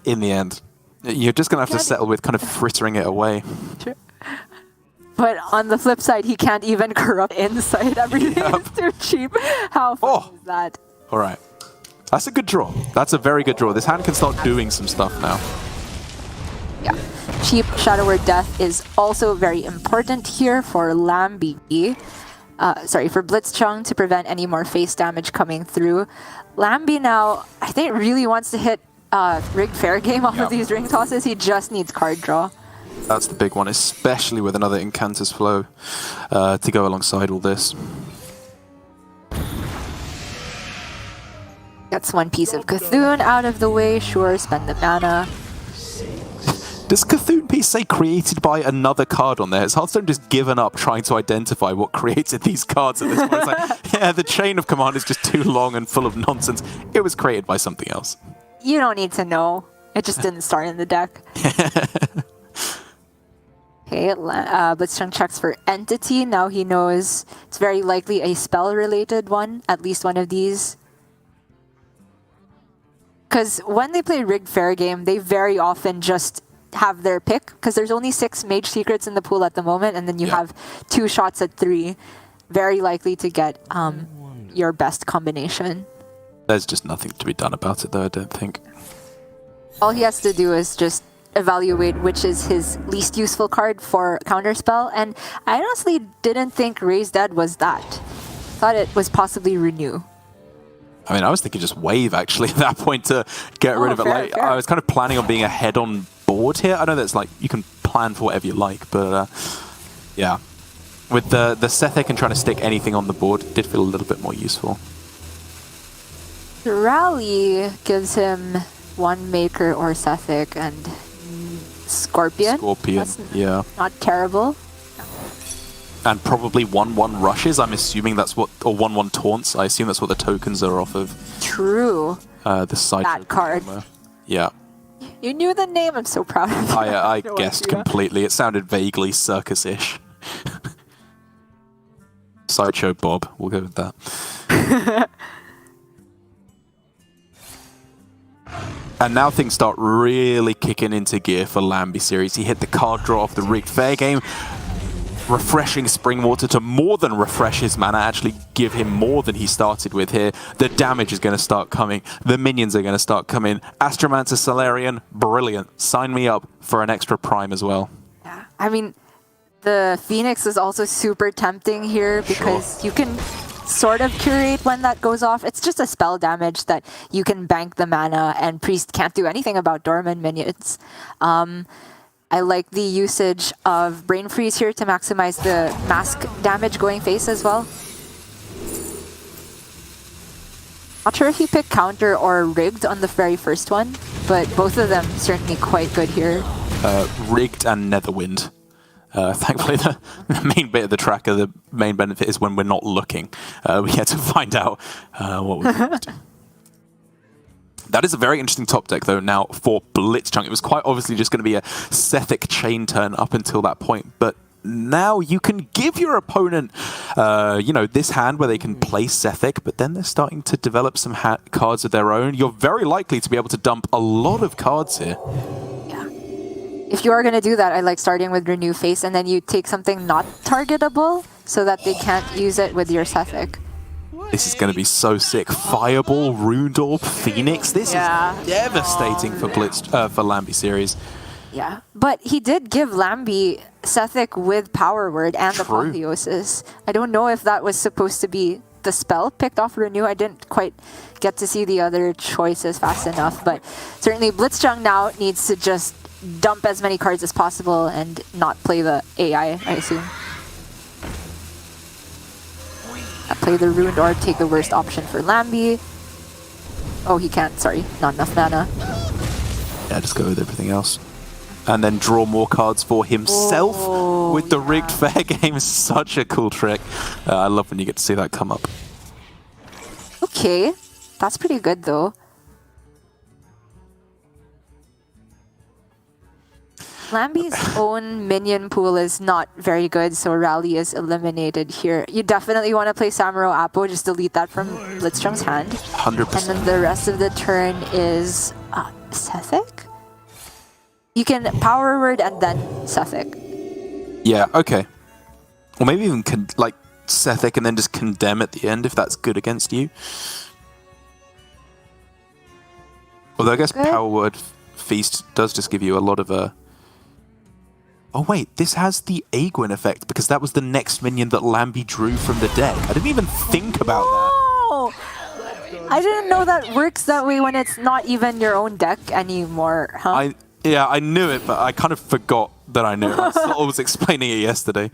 in the end, you're just going to have to settle with kind of frittering it away. Sure. But on the flip side, he can't even corrupt Insight. Everything is too cheap. How fun is that? All right. That's a good draw. That's a very good draw. This hand can start doing some stuff now. Yeah. Cheap Shadow Word Death is also very important here for Lamby. For Blitzchung to prevent any more face damage coming through. Lamby now, I think, really wants to hit rigged fair game off of these ring tosses. He just needs card draw. That's the big one, especially with another Incantus Flow to go alongside all this. Gets one piece of Cthulhu out of the way. Sure, spend the mana. Does Cthulhu piece say created by another card on there? Has Hearthstone just given up trying to identify what created these cards at this point? It's like, yeah, the chain of command is just too long and full of nonsense. It was created by something else. You don't need to know. It just didn't start in the deck. Okay, blitzchung checks for entity. Now he knows it's very likely a spell-related one, at least one of these. Because when they play rigged fair game, they very often just have their pick, because there's only 6 mage secrets in the pool at the moment, and then you have 2 shots at 3. Very likely to get your best combination. There's just nothing to be done about it, though, I don't think. All he has to do is just evaluate which is his least useful card for counterspell, and I honestly didn't think Raise Dead was that. Thought it was possibly Renew. I mean, I was thinking just Wave, actually, at that point to get rid of it. Fair, fair. I was kind of planning on being ahead on board here. I know that's like, you can plan for whatever you like, but yeah. With the Sethek and trying to stick anything on the board, it did feel a little bit more useful. The Rally gives him 1 Maker or Sethek and Scorpion. That's yeah. Not terrible. And probably 1/1 rushes. I'm assuming that's what, or 1/1 taunts. I assume that's what the tokens are off of. True. The side. That card. Yeah. You knew the name. I'm so proud of you. I guessed completely. It sounded vaguely circus-ish. Sideshow Bob. We'll go with that. And now things start really kicking into gear for lambyseries. He hit the card draw off the rigged fair game. Refreshing Spring Water to more than refresh his mana, actually give him more than he started with here. The damage is going to start coming. The minions are going to start coming. Astromancer Solarian, brilliant. Sign me up for an extra prime as well. Yeah, I mean, the Phoenix is also super tempting here because you can sort of curate when that goes off. It's just a spell damage that you can bank the mana, and Priest can't do anything about dormant minions. I like the usage of Brain Freeze here to maximize the mask damage going face as well. Not sure if you pick counter or rigged on the very first one, but both of them certainly quite good here. Rigged and Netherwind. Thankfully, the main bit of the tracker, the main benefit is when we're not looking. We get to find out what we used. That is a very interesting top deck, though, now for blitzchung. It was quite obviously just going to be a Sethek chain turn up until that point, but now you can give your opponent, you know, this hand where they can play Sethek, but then they're starting to develop some cards of their own. You're very likely to be able to dump a lot of cards here. Yeah. If you are going to do that, I like starting with Renew Face, and then you take something not targetable so that they can't use it with your Sethek. This is going to be so sick. Fireball, Rune Orb, Phoenix. This is devastating for for lambyseries. Yeah, but he did give Lamby Sethek with Power Word and the Apotheosis. I don't know if that was supposed to be the spell picked off Renew. I didn't quite get to see the other choices fast enough, but certainly blitzchung now needs to just dump as many cards as possible and not play the AI, I assume. Play the Ruined Orb, take the worst option for Lamby. Oh, he can't, sorry. Not enough mana. Yeah, just go with everything else. And then draw more cards for himself with the rigged fair game. Such a cool trick. I love when you get to see that come up. Okay, that's pretty good though. Lamby's own minion pool is not very good, so Rally is eliminated here. You definitely want to play Samuro Apo, just delete that from blitzchung's hand. 100%. And then the rest of the turn is Sethek? You can Power Word and then Sethek. Yeah, okay. Or maybe even like Sethek and then just Condemn at the end if that's good against you. Although I guess Power Word Feast does just give you a lot of Oh wait, this has the Aegwin effect because that was the next minion that Lamby drew from the deck. I didn't even think about that. I didn't know that works that way when it's not even your own deck anymore, huh? I knew it, but I kind of forgot that I knew it. I was explaining it yesterday.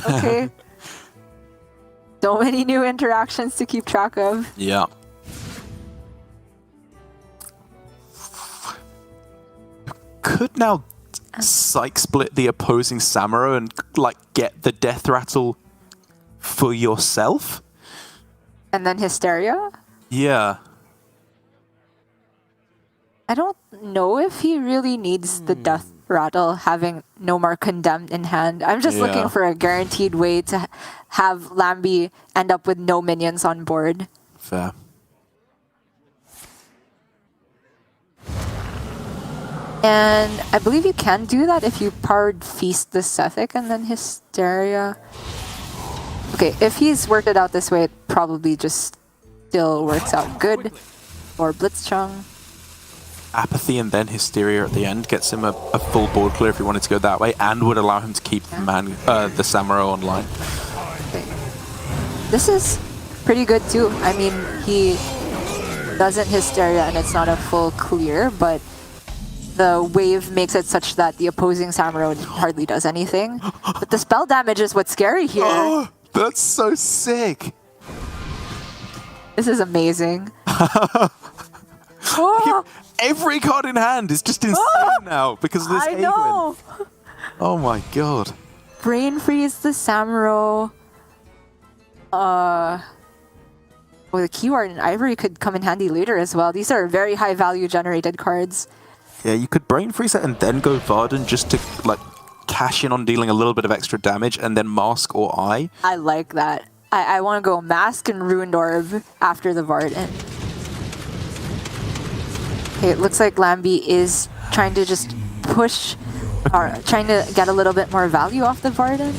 Okay. So many new interactions to keep track of. Yeah. Could now psych split the opposing Samuro and like get the death rattle for yourself. And then Hysteria? Yeah. I don't know if he really needs the death rattle, having no more condemned in hand. I'm just looking for a guaranteed way to have Lamby end up with no minions on board. Fair. And I believe you can do that if you powered Feast the Sethic and then Hysteria. Okay, if he's worked it out this way, it probably just still works out good. Or blitzchung. Apathy and then Hysteria at the end gets him a full board clear if he wanted to go that way, and would allow him to keep the Samuro online. Okay. This is pretty good too. I mean, he doesn't Hysteria and it's not a full clear, but the wave makes it such that the opposing Samuro hardly does anything. But the spell damage is what's scary here. Oh, that's so sick. This is amazing. Oh! Every card in hand is just insane now because of this I know. Oh my god. Brain Freeze the Samuro. Well, the Keyword and Ivory could come in handy later as well. These are very high value generated cards. Yeah, you could Brain Freeze it and then go Varden just to like cash in on dealing a little bit of extra damage and then Mask or Eye. I like that. I want to go Mask and Ruined Orb after the Varden. Okay, it looks like Lamby is trying to just push, or trying to get a little bit more value off the Varden.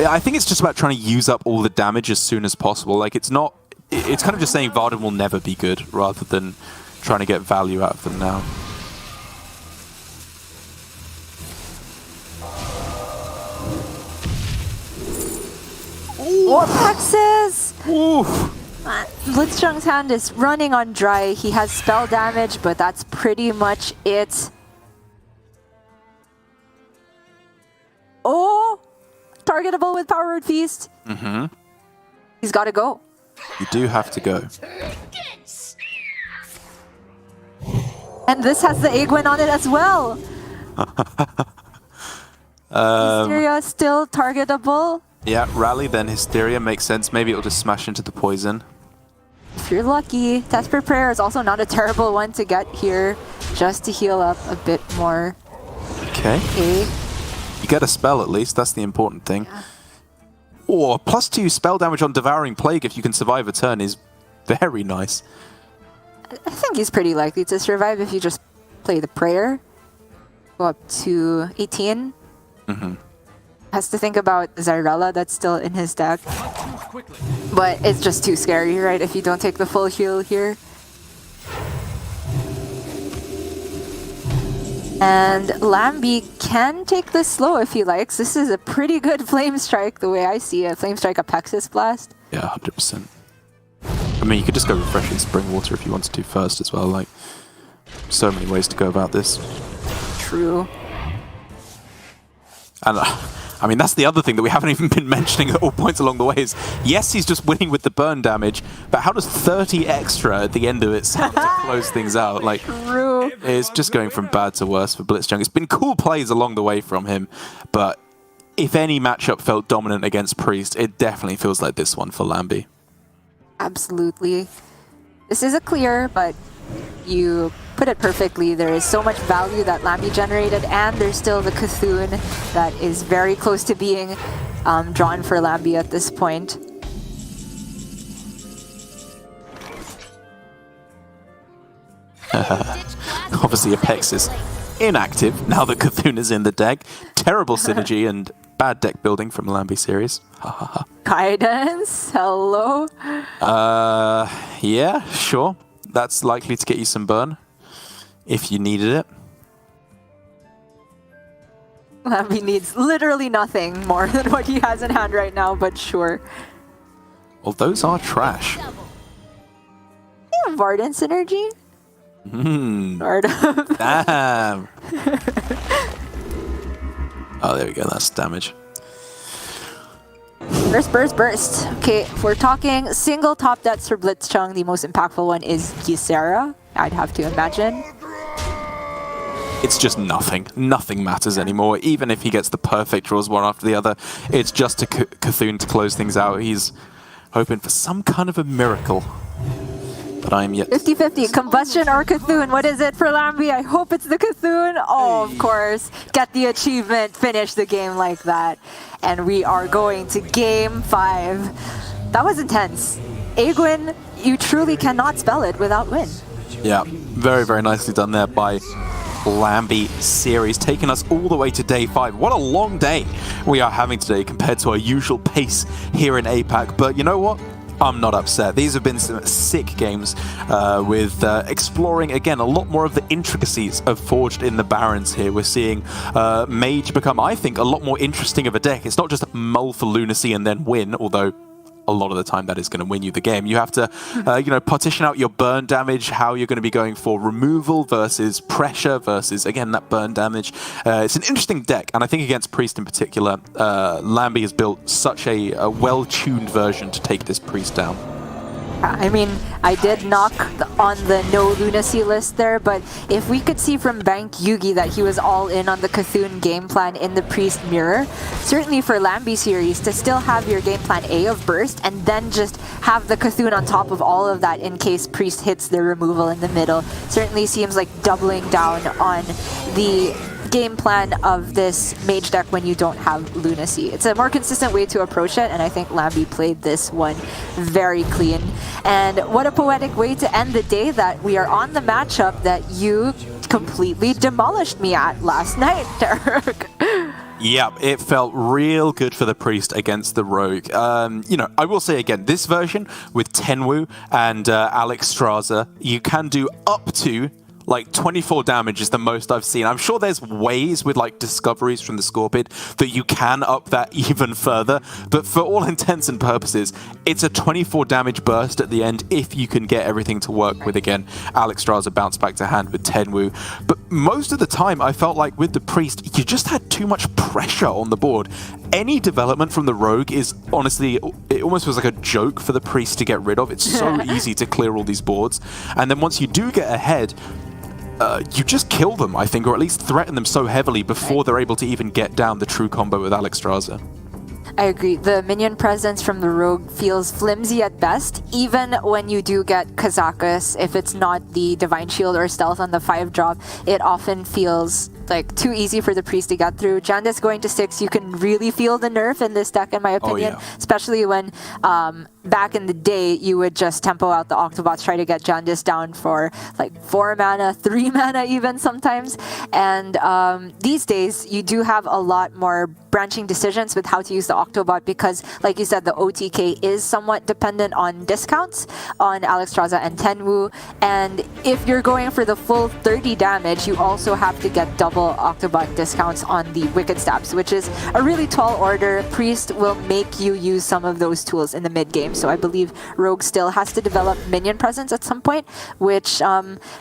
Yeah, I think it's just about trying to use up all the damage as soon as possible. Like, it's not... It's kind of just saying Varden will never be good, rather than trying to get value out of them now. Vortexes! Oof! Blitzchung's hand is running on dry. He has spell damage, but that's pretty much it. Oh! Targetable with Power Word Feast. Mm-hmm. He's got to go. You do have to go. And this has the Aegwin on it as well. Hysteria still targetable. Yeah, Rally, then Hysteria makes sense. Maybe it'll just smash into the poison. If you're lucky. Desperate Prayer is also not a terrible one to get here, just to heal up a bit more. Okay. Okay. You get a spell at least, that's the important thing. Yeah. Or +2 spell damage on Devouring Plague if you can survive a turn is very nice. I think he's pretty likely to survive if you just play the prayer. Go up to 18. Mm-hmm. Has to think about Zyrella that's still in his deck. But it's just too scary, right? If you don't take the full heal here. And Lamby can take this slow if he likes. This is a pretty good Flame Strike the way I see it. Flame Strike Apexis Blast. Yeah, 100%. I mean, you could just go Refreshing Spring Water if you wanted to first as well. Like, so many ways to go about this. True. And I mean, that's the other thing that we haven't even been mentioning at all points along the way is, yes, he's just winning with the burn damage, but how does 30 extra at the end of it sound to close things out? Like, True. it's just going from bad to worse for blitzchung. It's been cool plays along the way from him, but if any matchup felt dominant against Priest, it definitely feels like this one for Lamby. Absolutely. This is a clear, but you put it perfectly. There is so much value that Lamby generated, and there's still the Cthulhu that is very close to being drawn for Lamby at this point. Obviously, Apex is inactive now that Cthulhu is in the deck. Terrible synergy and bad deck building from lambyseries. Guidance, hello. Yeah, sure. That's likely to get you some burn if you needed it. Lamby needs literally nothing more than what he has in hand right now, but sure. Well, those are trash. Yeah, Varden synergy? Sort of. Damn. Oh, there we go. That's damage. Burst, burst, burst. Okay, if we're talking single top debts for blitzchung, the most impactful one is Ysera, I'd have to imagine. it's just nothing. Nothing matters anymore. Even if he gets the perfect draws one after the other, it's just a Cthulhu to close things out. He's hoping for some kind of a miracle. But I'm yet 50-50, Combustion or Cthulhu. What is it for Lamby? I hope it's the Cthulhu. Oh, of course. Get the achievement, finish the game like that. And we are going to Game 5. That was intense. Aegwin, you truly cannot spell it without win. Yeah, very, very nicely done there by lambyseries, taking us all the way to day 5. What a long day we are having today compared to our usual pace here in APAC. But you know what? I'm not upset. These have been some sick games with exploring, again, a lot more of the intricacies of Forged in the Barrens here. We're seeing Mage become, I think, a lot more interesting of a deck. It's not just mull for Lunacy and then win, although a lot of the time that is going to win you the game. You have to, partition out your burn damage, how you're going to be going for removal versus pressure versus, again, that burn damage. It's an interesting deck, and I think against Priest in particular, Lamby has built such a well-tuned version to take this Priest down. I mean, I did knock on the no lunacy list there, but if we could see from Bank Yugi that he was all in on the Cthulhu game plan in the Priest mirror, certainly for lambyseries to still have your game plan A of Burst and then just have the Cthulhu on top of all of that in case Priest hits the removal in the middle, certainly seems like doubling down on the game plan of this mage deck when you don't have lunacy. It's a more consistent way to approach it, and I think Lamby played this one very clean. And what a poetic way to end the day that we are on the matchup that you completely demolished me at last night, Derek. Yep, it felt real good for the Priest against the Rogue. I will say again, this version with Tenwu and Alex Straza, you can do up to like 24 damage is the most I've seen. I'm sure there's ways with like discoveries from the Scorpid that you can up that even further, but for all intents and purposes, it's a 24 damage burst at the end if you can get everything to work with, again, Alex Straza bounce back to hand with Tenwu. But most of the time, I felt like with the Priest, you just had too much pressure on the board. Any development from the Rogue is honestly, it almost was like a joke for the Priest to get rid of. It's so easy to clear all these boards. And then once you do get ahead, you just kill them, I think, or at least threaten them so heavily before they're able to even get down the true combo with Alex Straza. I agree. The minion presence from the Rogue feels flimsy at best, even when you do get Kazakus. If it's not the Divine Shield or Stealth on the 5-drop, it often feels like too easy for the Priest to get through. Jandice going to 6, you can really feel the nerf in this deck, in my opinion, especially when back in the day, you would just tempo out the Octobots, try to get Jandice down for like 4 mana, 3 mana even sometimes. And these days, you do have a lot more branching decisions with how to use the Octobot because, like you said, the OTK is somewhat dependent on discounts on Alex Straza and Tenwu. And if you're going for the full 30 damage, you also have to get double Octobot discounts on the Wicked Stabs, which is a really tall order. Priest will make you use some of those tools in the mid-game. So I believe Rogue still has to develop minion presence at some point, which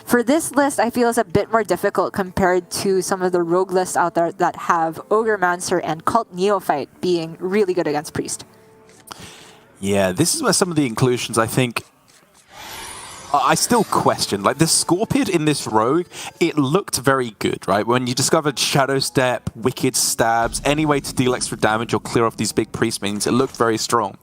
for this list I feel is a bit more difficult compared to some of the Rogue lists out there that have Ogremancer and Cult Neophyte being really good against Priest. Yeah, this is where some of the inclusions, I think, I still question. Like, the Scorpid in this Rogue, it looked very good, right? When you discovered Shadow Step, Wicked Stabs, any way to deal extra damage or clear off these big Priest minions, it looked very strong.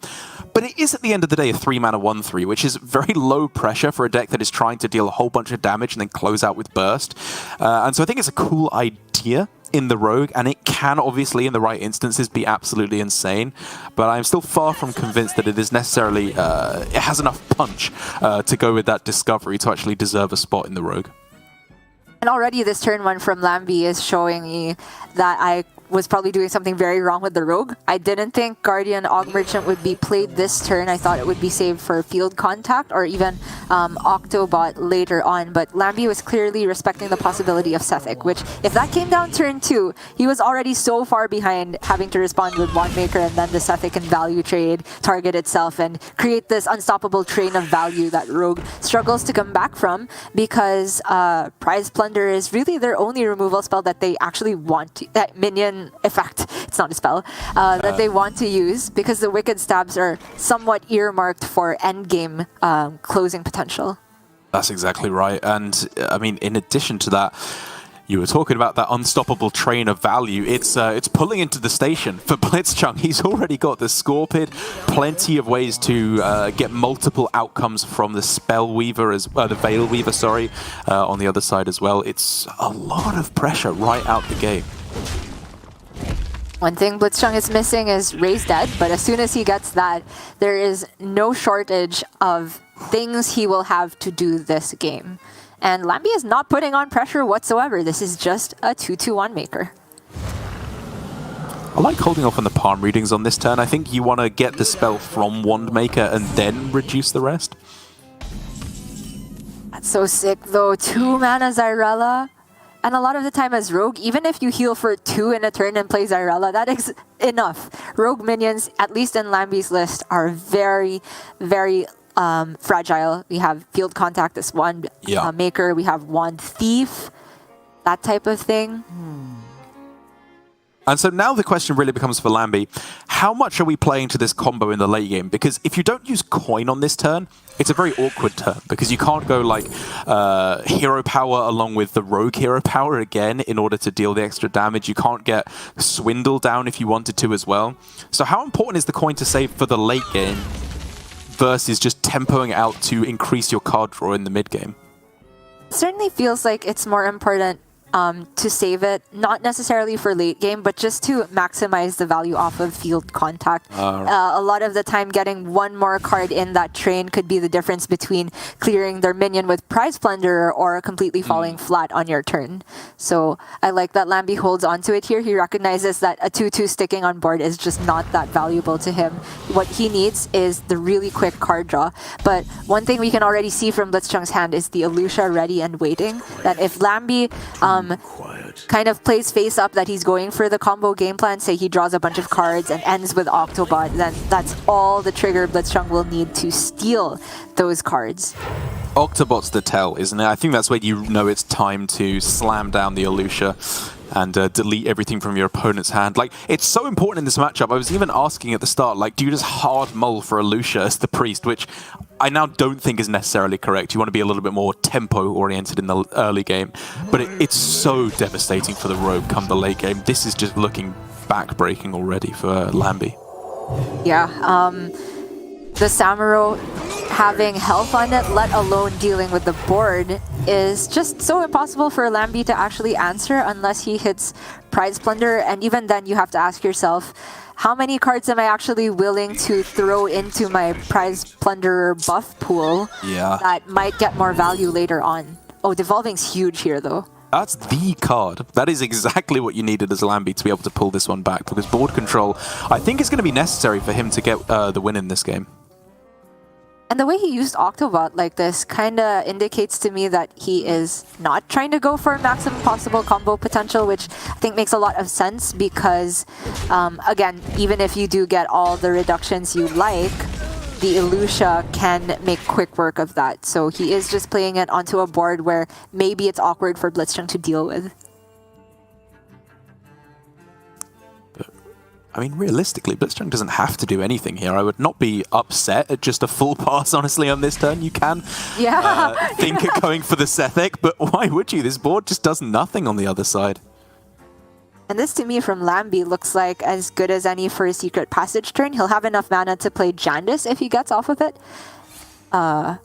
But it is, at the end of the day, a 3-mana 1/3, which is very low pressure for a deck that is trying to deal a whole bunch of damage and then close out with Burst. And so I think it's a cool idea in the Rogue, and it can obviously, in the right instances, be absolutely insane. But I'm still far from convinced that it is necessarily, it has enough punch to go with that discovery to actually deserve a spot in the Rogue. And already this turn 1 from Lamby is showing me that I was probably doing something very wrong with the Rogue. I didn't think Guardian Og Merchant would be played this turn. I thought it would be saved for field contact or even Octobot later on, but Lamby was clearly respecting the possibility of Sethic, which if that came down turn 2, he was already so far behind having to respond with Wandmaker and then the Sethic and value trade target itself and create this unstoppable train of value that Rogue struggles to come back from because Prize Plunder is really their only removal spell that they actually want to, that minion effect, it's not a spell, that they want to use because the Wicked Stabs are somewhat earmarked for endgame closing potential. That's exactly right. And I mean, in addition to that, You were talking about that unstoppable train of value. It's pulling into the station for blitzchung. He's already got the Scorpid, plenty of ways to get multiple outcomes from the Spell Weaver, the Veil Weaver, sorry, on the other side as well. It's a lot of pressure right out the gate. One thing blitzchung is missing is Ray's dead, but as soon as he gets that, there is no shortage of things he will have to do this game. And Lamby is not putting on pressure whatsoever. This is just a 2-2-1 maker. I like holding off on the palm readings on this turn. I think you want to get the spell from Wand Maker and then reduce the rest. That's so sick though. 2 mana Zyrella. And a lot of the time as Rogue, even if you heal for 2 in a turn and play Zyrella, that is enough. Rogue minions, at least in Lamby's list, are very, very fragile. We have Field Contact as Wand Maker, we have Wand Thief, that type of thing. And so now the question really becomes for Lamby, how much are we playing to this combo in the late game? Because if you don't use coin on this turn, it's a very awkward turn, because you can't go like hero power along with the rogue hero power again in order to deal the extra damage. You can't get swindle down if you wanted to as well. So how important is the coin to save for the late game versus just tempoing out to increase your card draw in the mid game? It certainly feels like it's more important to save it, not necessarily for late game, but just to maximize the value off of Field Contact. A lot of the time, getting one more card in that train could be the difference between clearing their minion with Prize Plunder or completely falling flat on your turn. So I like that Lamby holds onto it here. He recognizes that a 2-2 sticking on board is just not that valuable to him. What he needs is the really quick card draw. But one thing we can already see from blitzchung's hand is the Elucia ready and waiting. That if Lamby kind of plays face up that he's going for the combo game plan, say he draws a bunch of cards and ends with Octobot, then that's all the trigger blitzchung will need to steal those cards. Octobot's the tell, isn't it? I think that's where you know it's time to slam down the Elucia and delete everything from your opponent's hand. Like, it's so important in this matchup. I was even asking at the start, like, do you just hard mull for Elucia as the priest, which I now don't think is necessarily correct. You want to be a little bit more tempo-oriented in the early game, but it's so devastating for the rogue come the late game. This is just looking back-breaking already for Lamby. Yeah, the Samuro having health on it, let alone dealing with the board, is just so impossible for Lamby to actually answer unless he hits Prize Plunder, and even then you have to ask yourself, how many cards am I actually willing to throw into my Prize Plunderer buff pool that might get more value later on? Oh, Devolving's huge here though. That's the card. That is exactly what you needed as Lamby to be able to pull this one back, because board control, I think, is going to be necessary for him to get the win in this game. And the way he used Octobot like this kind of indicates to me that he is not trying to go for maximum possible combo potential, which I think makes a lot of sense because, again, even if you do get all the reductions you like, the Elucia can make quick work of that. So he is just playing it onto a board where maybe it's awkward for blitzchung to deal with. I mean, realistically, blitzchung doesn't have to do anything here. I would not be upset at just a full pass, honestly, on this turn. You can think of going for the Sethek, but why would you? This board just does nothing on the other side. And this, to me, from Lamby, looks like as good as any for a Secret Passage turn. He'll have enough mana to play Jandis if he gets off of it. The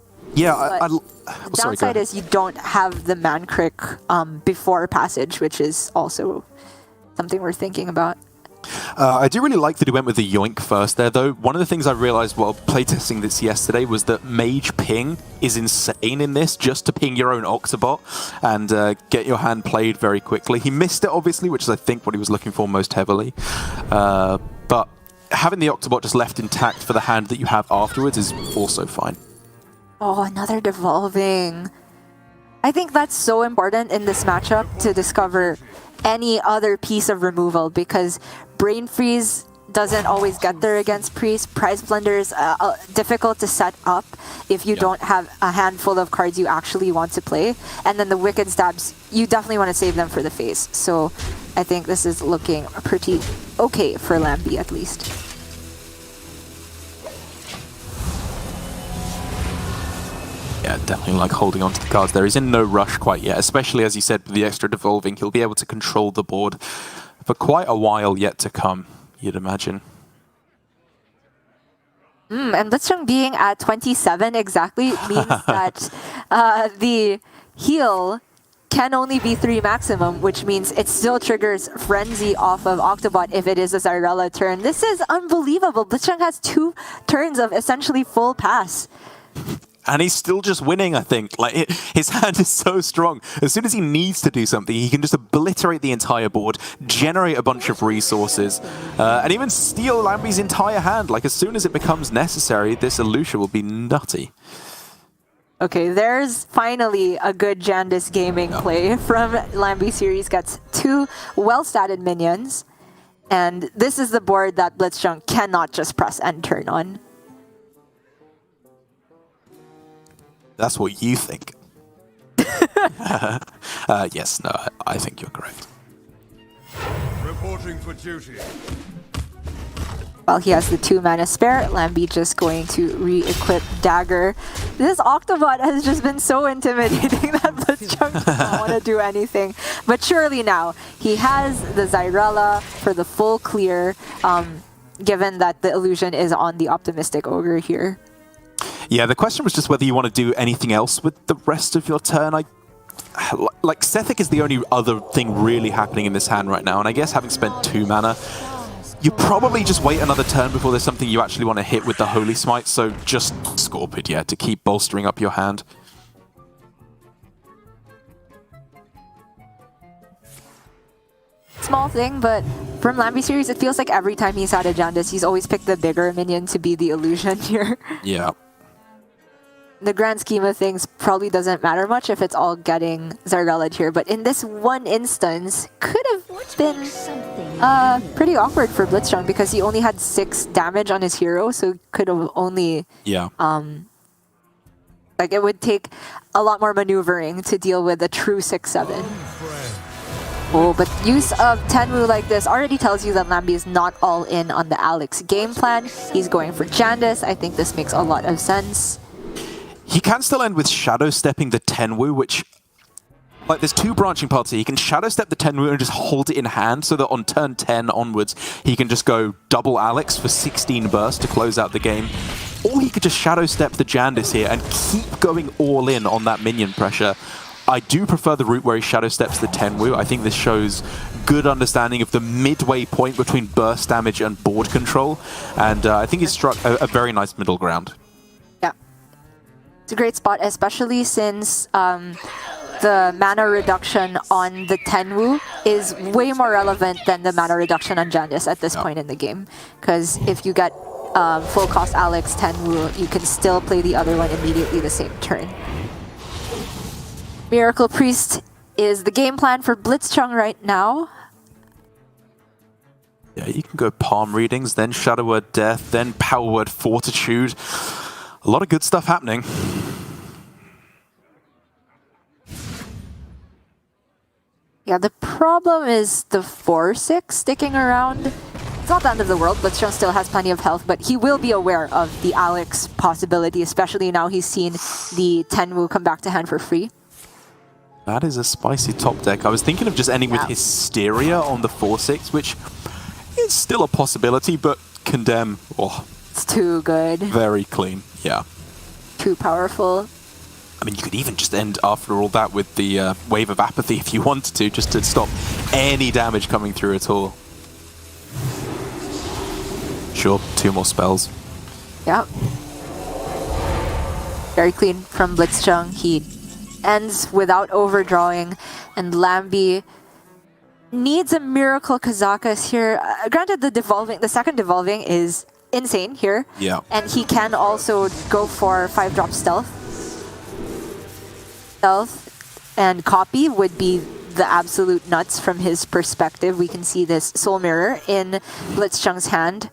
downside is you don't have the Mankrik before Passage, which is also something we're thinking about. I do really like that he went with the Yoink first there, though. One of the things I realized while playtesting this yesterday was that Mage Ping is insane in this, just to ping your own Octobot and get your hand played very quickly. He missed it, obviously, which is, I think, what he was looking for most heavily. But having the Octobot just left intact for the hand that you have afterwards is also fine. Oh, another Devolving. I think that's so important in this matchup to discover any other piece of removal, because Brain Freeze doesn't always get there against Priest. Prize Plunder is difficult to set up if you don't have a handful of cards you actually want to play. And then the Wicked Stabs, you definitely want to save them for the face. So I think this is looking pretty okay for Lamby at least. Yeah, definitely like holding on to the cards there. He's in no rush quite yet, especially as you said, with the extra devolving. He'll be able to control the board for quite a while yet to come, you'd imagine. And blitzchung being at 27 exactly means that the heal can only be 3 maximum, which means it still triggers Frenzy off of Octobot if it is a Zyrella turn. This is unbelievable. blitzchung has 2 turns of essentially full pass. And he's still just winning, I think. Like, his hand is so strong. As soon as he needs to do something, he can just obliterate the entire board, generate a bunch of resources, and even steal Lamby's entire hand. Like, as soon as it becomes necessary, this Elutia will be nutty. Okay, there's finally a good Jandice gaming play from lambyseries. Gets 2 well-statted minions. And this is the board that blitzchung cannot just press end turn on. That's what you think. Yes, no, I think you're correct. Reporting for duty. While he has the 2 mana spare, Lamby just going to re-equip Dagger. This Octobot has just been so intimidating that blitzchung doesn't want to do anything. But surely now, he has the Zyrella for the full clear, given that the illusion is on the Optimistic Ogre here. Yeah, the question was just whether you want to do anything else with the rest of your turn. Like, Sethic is the only other thing really happening in this hand right now, and I guess having spent 2 mana, you probably just wait another turn before there's something you actually want to hit with the Holy Smite, so just Scorpid, yeah, to keep bolstering up your hand. Small thing, but from lambyseries, it feels like every time he's had a Jandice, he's always picked the bigger minion to be the illusion here. Yeah. The grand scheme of things probably doesn't matter much if it's all getting Zyrella here, but in this one instance, could have been pretty awkward for blitzchung because he only had 6 damage on his hero, so could have only... Yeah. Like, it would take a lot more maneuvering to deal with a true 6/7. Oh, but use of Tenwu like this already tells you that Lamby is not all in on the Alex game plan. He's going for Jandice. I think this makes a lot of sense. He can still end with Shadow Stepping the Tenwu, which... Like, there's 2 branching paths here. He can Shadow Step the Tenwu and just hold it in hand so that on turn 10 onwards, he can just go double Alex for 16 burst to close out the game. Or he could just Shadow Step the Jandice here and keep going all in on that minion pressure. I do prefer the route where he Shadow Steps the Tenwu. I think this shows good understanding of the midway point between burst damage and board control. And I think he's struck a very nice middle ground. Yeah. It's a great spot, especially since the mana reduction on the Tenwu is way more relevant than the mana reduction on Jandice at this point in the game. Because if you get full cost Alex Tenwu, you can still play the other one immediately the same turn. Miracle Priest is the game plan for blitzchung right now. Yeah, you can go Palm Readings, then Shadow Word Death, then Power Word Fortitude. A lot of good stuff happening. Yeah, the problem is the 4/6 sticking around. It's not the end of the world, blitzchung still has plenty of health, but he will be aware of the Alex possibility, especially now he's seen the Tenwu come back to hand for free. That is a spicy top deck. I was thinking of just ending with Hysteria on the 4/6, which is still a possibility, but Condemn, oh. It's too good. Very clean, yeah. Too powerful. I mean, you could even just end after all that with the Wave of Apathy if you wanted to, just to stop any damage coming through at all. Sure, 2 more spells. Yeah. Very clean from blitzchung. He ends without overdrawing, and Lamby needs a Miracle Kazakus here. Granted, the second devolving is insane here. Yeah. And he can also go for 5-drop stealth. Stealth and copy would be the absolute nuts from his perspective. We can see this Soul Mirror in blitzchung's hand.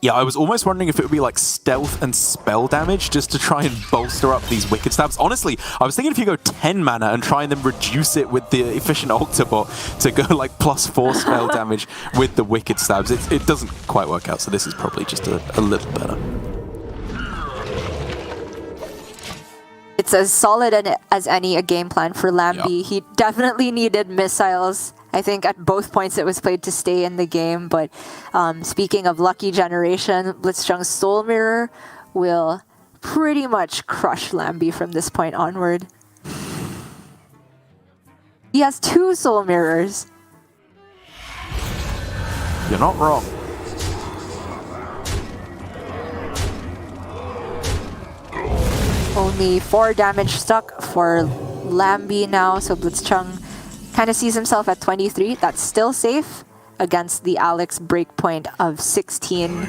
Yeah, I was almost wondering if it would be like stealth and spell damage just to try and bolster up these Wicked Stabs. Honestly, I was thinking if you go 10 mana and try and then reduce it with the Efficient Octobot to go like +4 spell damage with the Wicked Stabs. It doesn't quite work out, so this is probably just a little better. it's as solid as any a game plan for Lamby. Yep. He definitely needed missiles. I think at both points it was played to stay in the game, but speaking of lucky generation, blitzchung's Soul Mirror will pretty much crush Lamby from this point onward. He has 2 Soul Mirrors. You're not wrong. Only 4 damage stuck for Lamby now, so blitzchung kind of sees himself at 23. That's still safe against the Alex breakpoint of 16.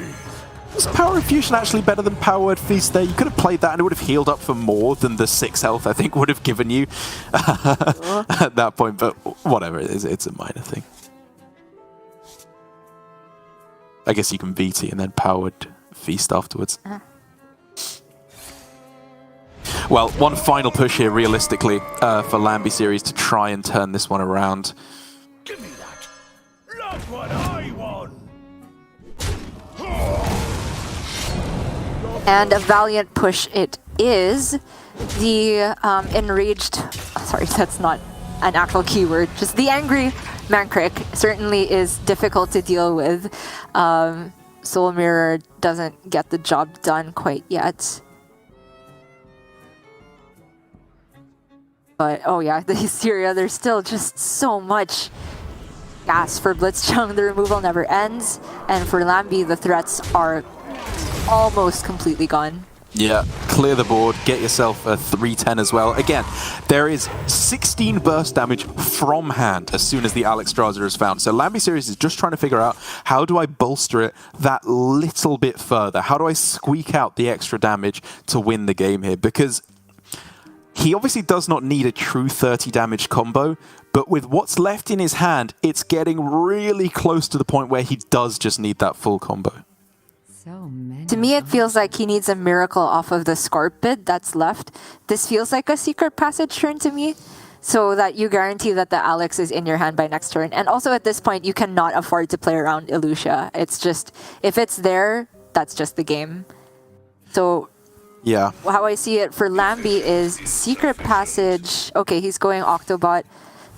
Was Power Infusion actually better than Power Word Feast there? You could have played that and it would have healed up for more than the 6 health I think would have given you at that point, but whatever it is, it's a minor thing. I guess you can VT and then Powered Feast afterwards. Well, one final push here, realistically, for lambyseries to try and turn this one around. Give me that. Look what I won. And a valiant push it is. The enraged... Sorry, that's not an actual keyword. Just the angry Mankrik certainly is difficult to deal with. Soul Mirror doesn't get the job done quite yet. But, oh yeah, the Hysteria, there's still just so much gas for blitzchung. The removal never ends. And for Lamby, the threats are almost completely gone. Yeah, clear the board, get yourself a 310 as well. Again, there is 16 burst damage from hand as soon as the Alexstrasza is found. So lambyseries is just trying to figure out, how do I bolster it that little bit further? How do I squeak out the extra damage to win the game here? Because he obviously does not need a true 30 damage combo, but with what's left in his hand, it's getting really close to the point where he does just need that full combo. To me, it feels like he needs a miracle off of the Scorpid that's left. This feels like a secret passage turn to me, so that you guarantee that the Alex is in your hand by next turn. And also at this point, you cannot afford to play around Illucia. It's just, if it's there, that's just the game. So yeah, how I see it for Lamby is secret passage. Okay, he's going Octobot,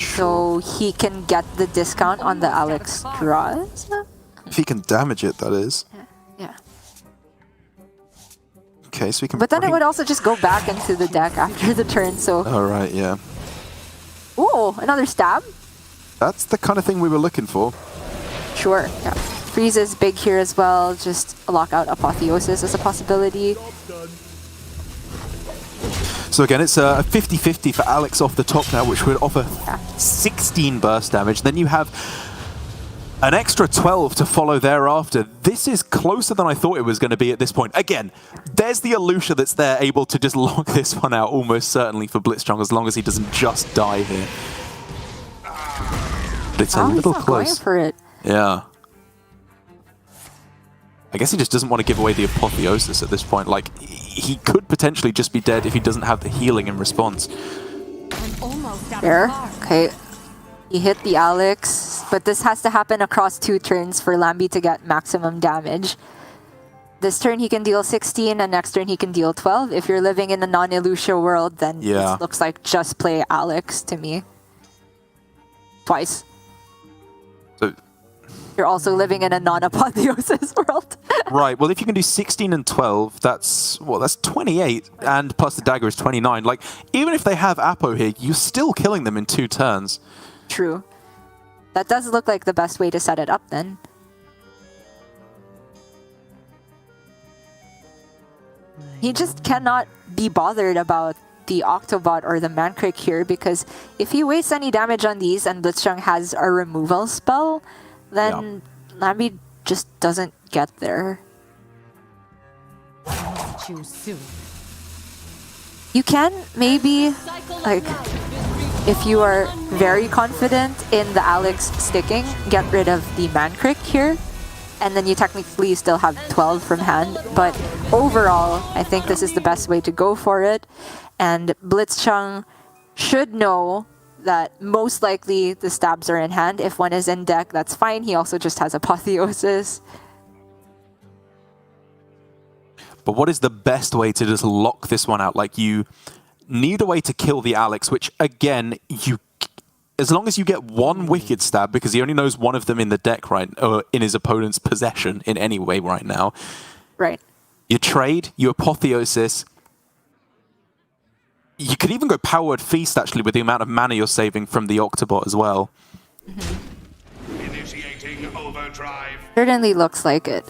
so he can get the discount on the Alexstrasza. If he can damage it, that is. Yeah. Okay, so we can. But then it would also just go back into the deck after the turn, so. All right, yeah. Ooh, another stab? That's the kind of thing we were looking for. Sure, yeah. Freeze is big here as well, just lock out Apotheosis as a possibility. So again, it's a 50-50 for Alex off the top now, which would offer 16 burst damage. Then you have an extra 12 to follow thereafter. This is closer than I thought it was going to be at this point. Again, there's the Illucia that's there, able to just lock this one out almost certainly for blitzchung, as long as he doesn't just die here. But it's a little close. Going for it. Yeah. I guess he just doesn't want to give away the Apotheosis at this point. Like, he could potentially just be dead if he doesn't have the healing in response. There. Okay. He hit the Alex, but this has to happen across 2 turns for Lamby to get maximum damage. This turn he can deal 16, and next turn he can deal 12. If you're living in a non-Illucia world, then it looks like just play Alex to me. Twice. So you're also living in a non-Apotheosis world. Right, well if you can do 16 and 12, that's, well, that's 28, and plus the dagger is 29. Like, even if they have Apo here, you're still killing them in 2 turns. True. That does look like the best way to set it up then. He just cannot be bothered about the Octobot or the Mankrik here, because if he wastes any damage on these and blitzchung has a removal spell, then Lamby just doesn't get there. You can maybe, like, if you are very confident in the Alex sticking, get rid of the Mankrik here, and then you technically still have 12 from hand. But overall, I think this is the best way to go for it. And blitzchung should know that most likely the stabs are in hand. If one is in deck, that's fine. He also just has Apotheosis. But what is the best way to just lock this one out? Like, you need a way to kill the Alex, which again, as long as you get one Wicked Stab, because he only knows one of them in the deck or in his opponent's possession in any way right now. Right. You trade, you Apotheosis. You could even go Powered Feast, actually, with the amount of mana you're saving from the Octobot as well. Initiating overdrive. Certainly looks like it.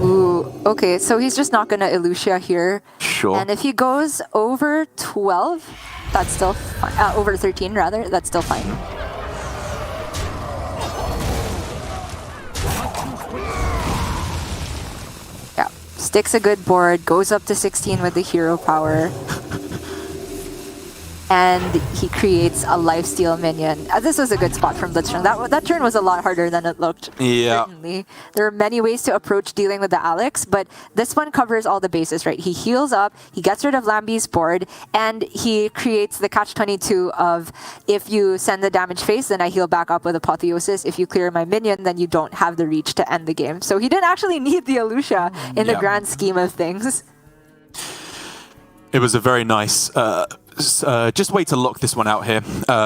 Ooh, okay, so he's just not going to Elucia here. Sure. And if he goes over 12, that's still fine. Over 13, rather, that's still fine. Yeah, sticks a good board, goes up to 16 with the hero power. And he creates a lifesteal minion. This was a good spot from Blitzchung. That turn was a lot harder than it looked. Yeah. Certainly. There are many ways to approach dealing with the Alex, but this one covers all the bases, right? He heals up, he gets rid of Lamby's board, and he creates the catch-22 of, if you send the damage phase, then I heal back up with Apotheosis. If you clear my minion, then you don't have the reach to end the game. So he didn't actually need the Elucia in the grand scheme of things. It was a very nice... just wait to lock this one out here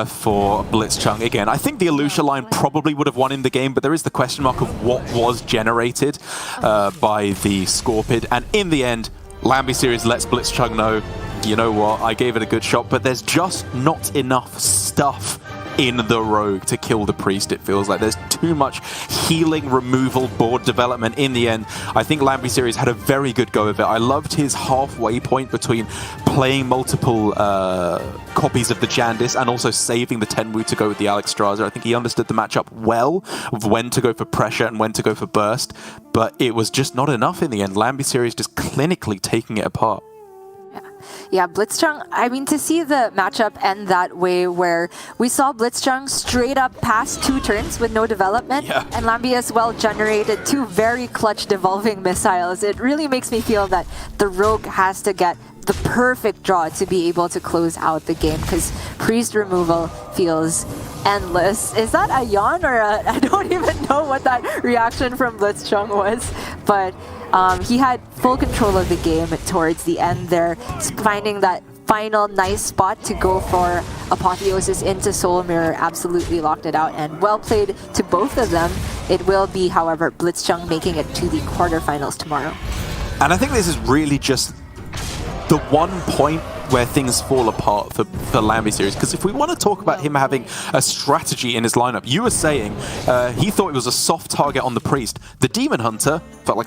for Blitzchung. Again, I think the Elucia line probably would have won in the game, but there is the question mark of what was generated by the Scorpid. And in the end, lambyseries lets Blitzchung know, you know what, I gave it a good shot, but there's just not enough stuff in the rogue to kill the priest. It feels like there's too much healing, removal, board development. In the end, I think lambyseries had a very good go of it. I loved his halfway point between playing multiple copies of the Jandis and also saving the Tenwu to go with the Alexstrasza. I think he understood the matchup well of when to go for pressure and when to go for burst, but it was just not enough in the end. Lambyseries just clinically taking it apart. Yeah, Blitzchung, I mean, to see the matchup end that way where we saw Blitzchung straight up pass 2 turns with no development, and Lamby as well generated 2 very clutch devolving missiles, it really makes me feel that the Rogue has to get the perfect draw to be able to close out the game, because priest removal feels endless. Is that a yawn or I don't even know what that reaction from Blitzchung was, but he had full control of the game towards the end there, finding that final nice spot to go for Apotheosis into Soul Mirror, absolutely locked it out, and well played to both of them. It will be, however, Blitzchung making it to the quarterfinals tomorrow. And I think this is really just the one point where things fall apart for lambyseries, because if we want to talk about him having a strategy in his lineup, you were saying he thought it was a soft target on the priest. The Demon Hunter felt like a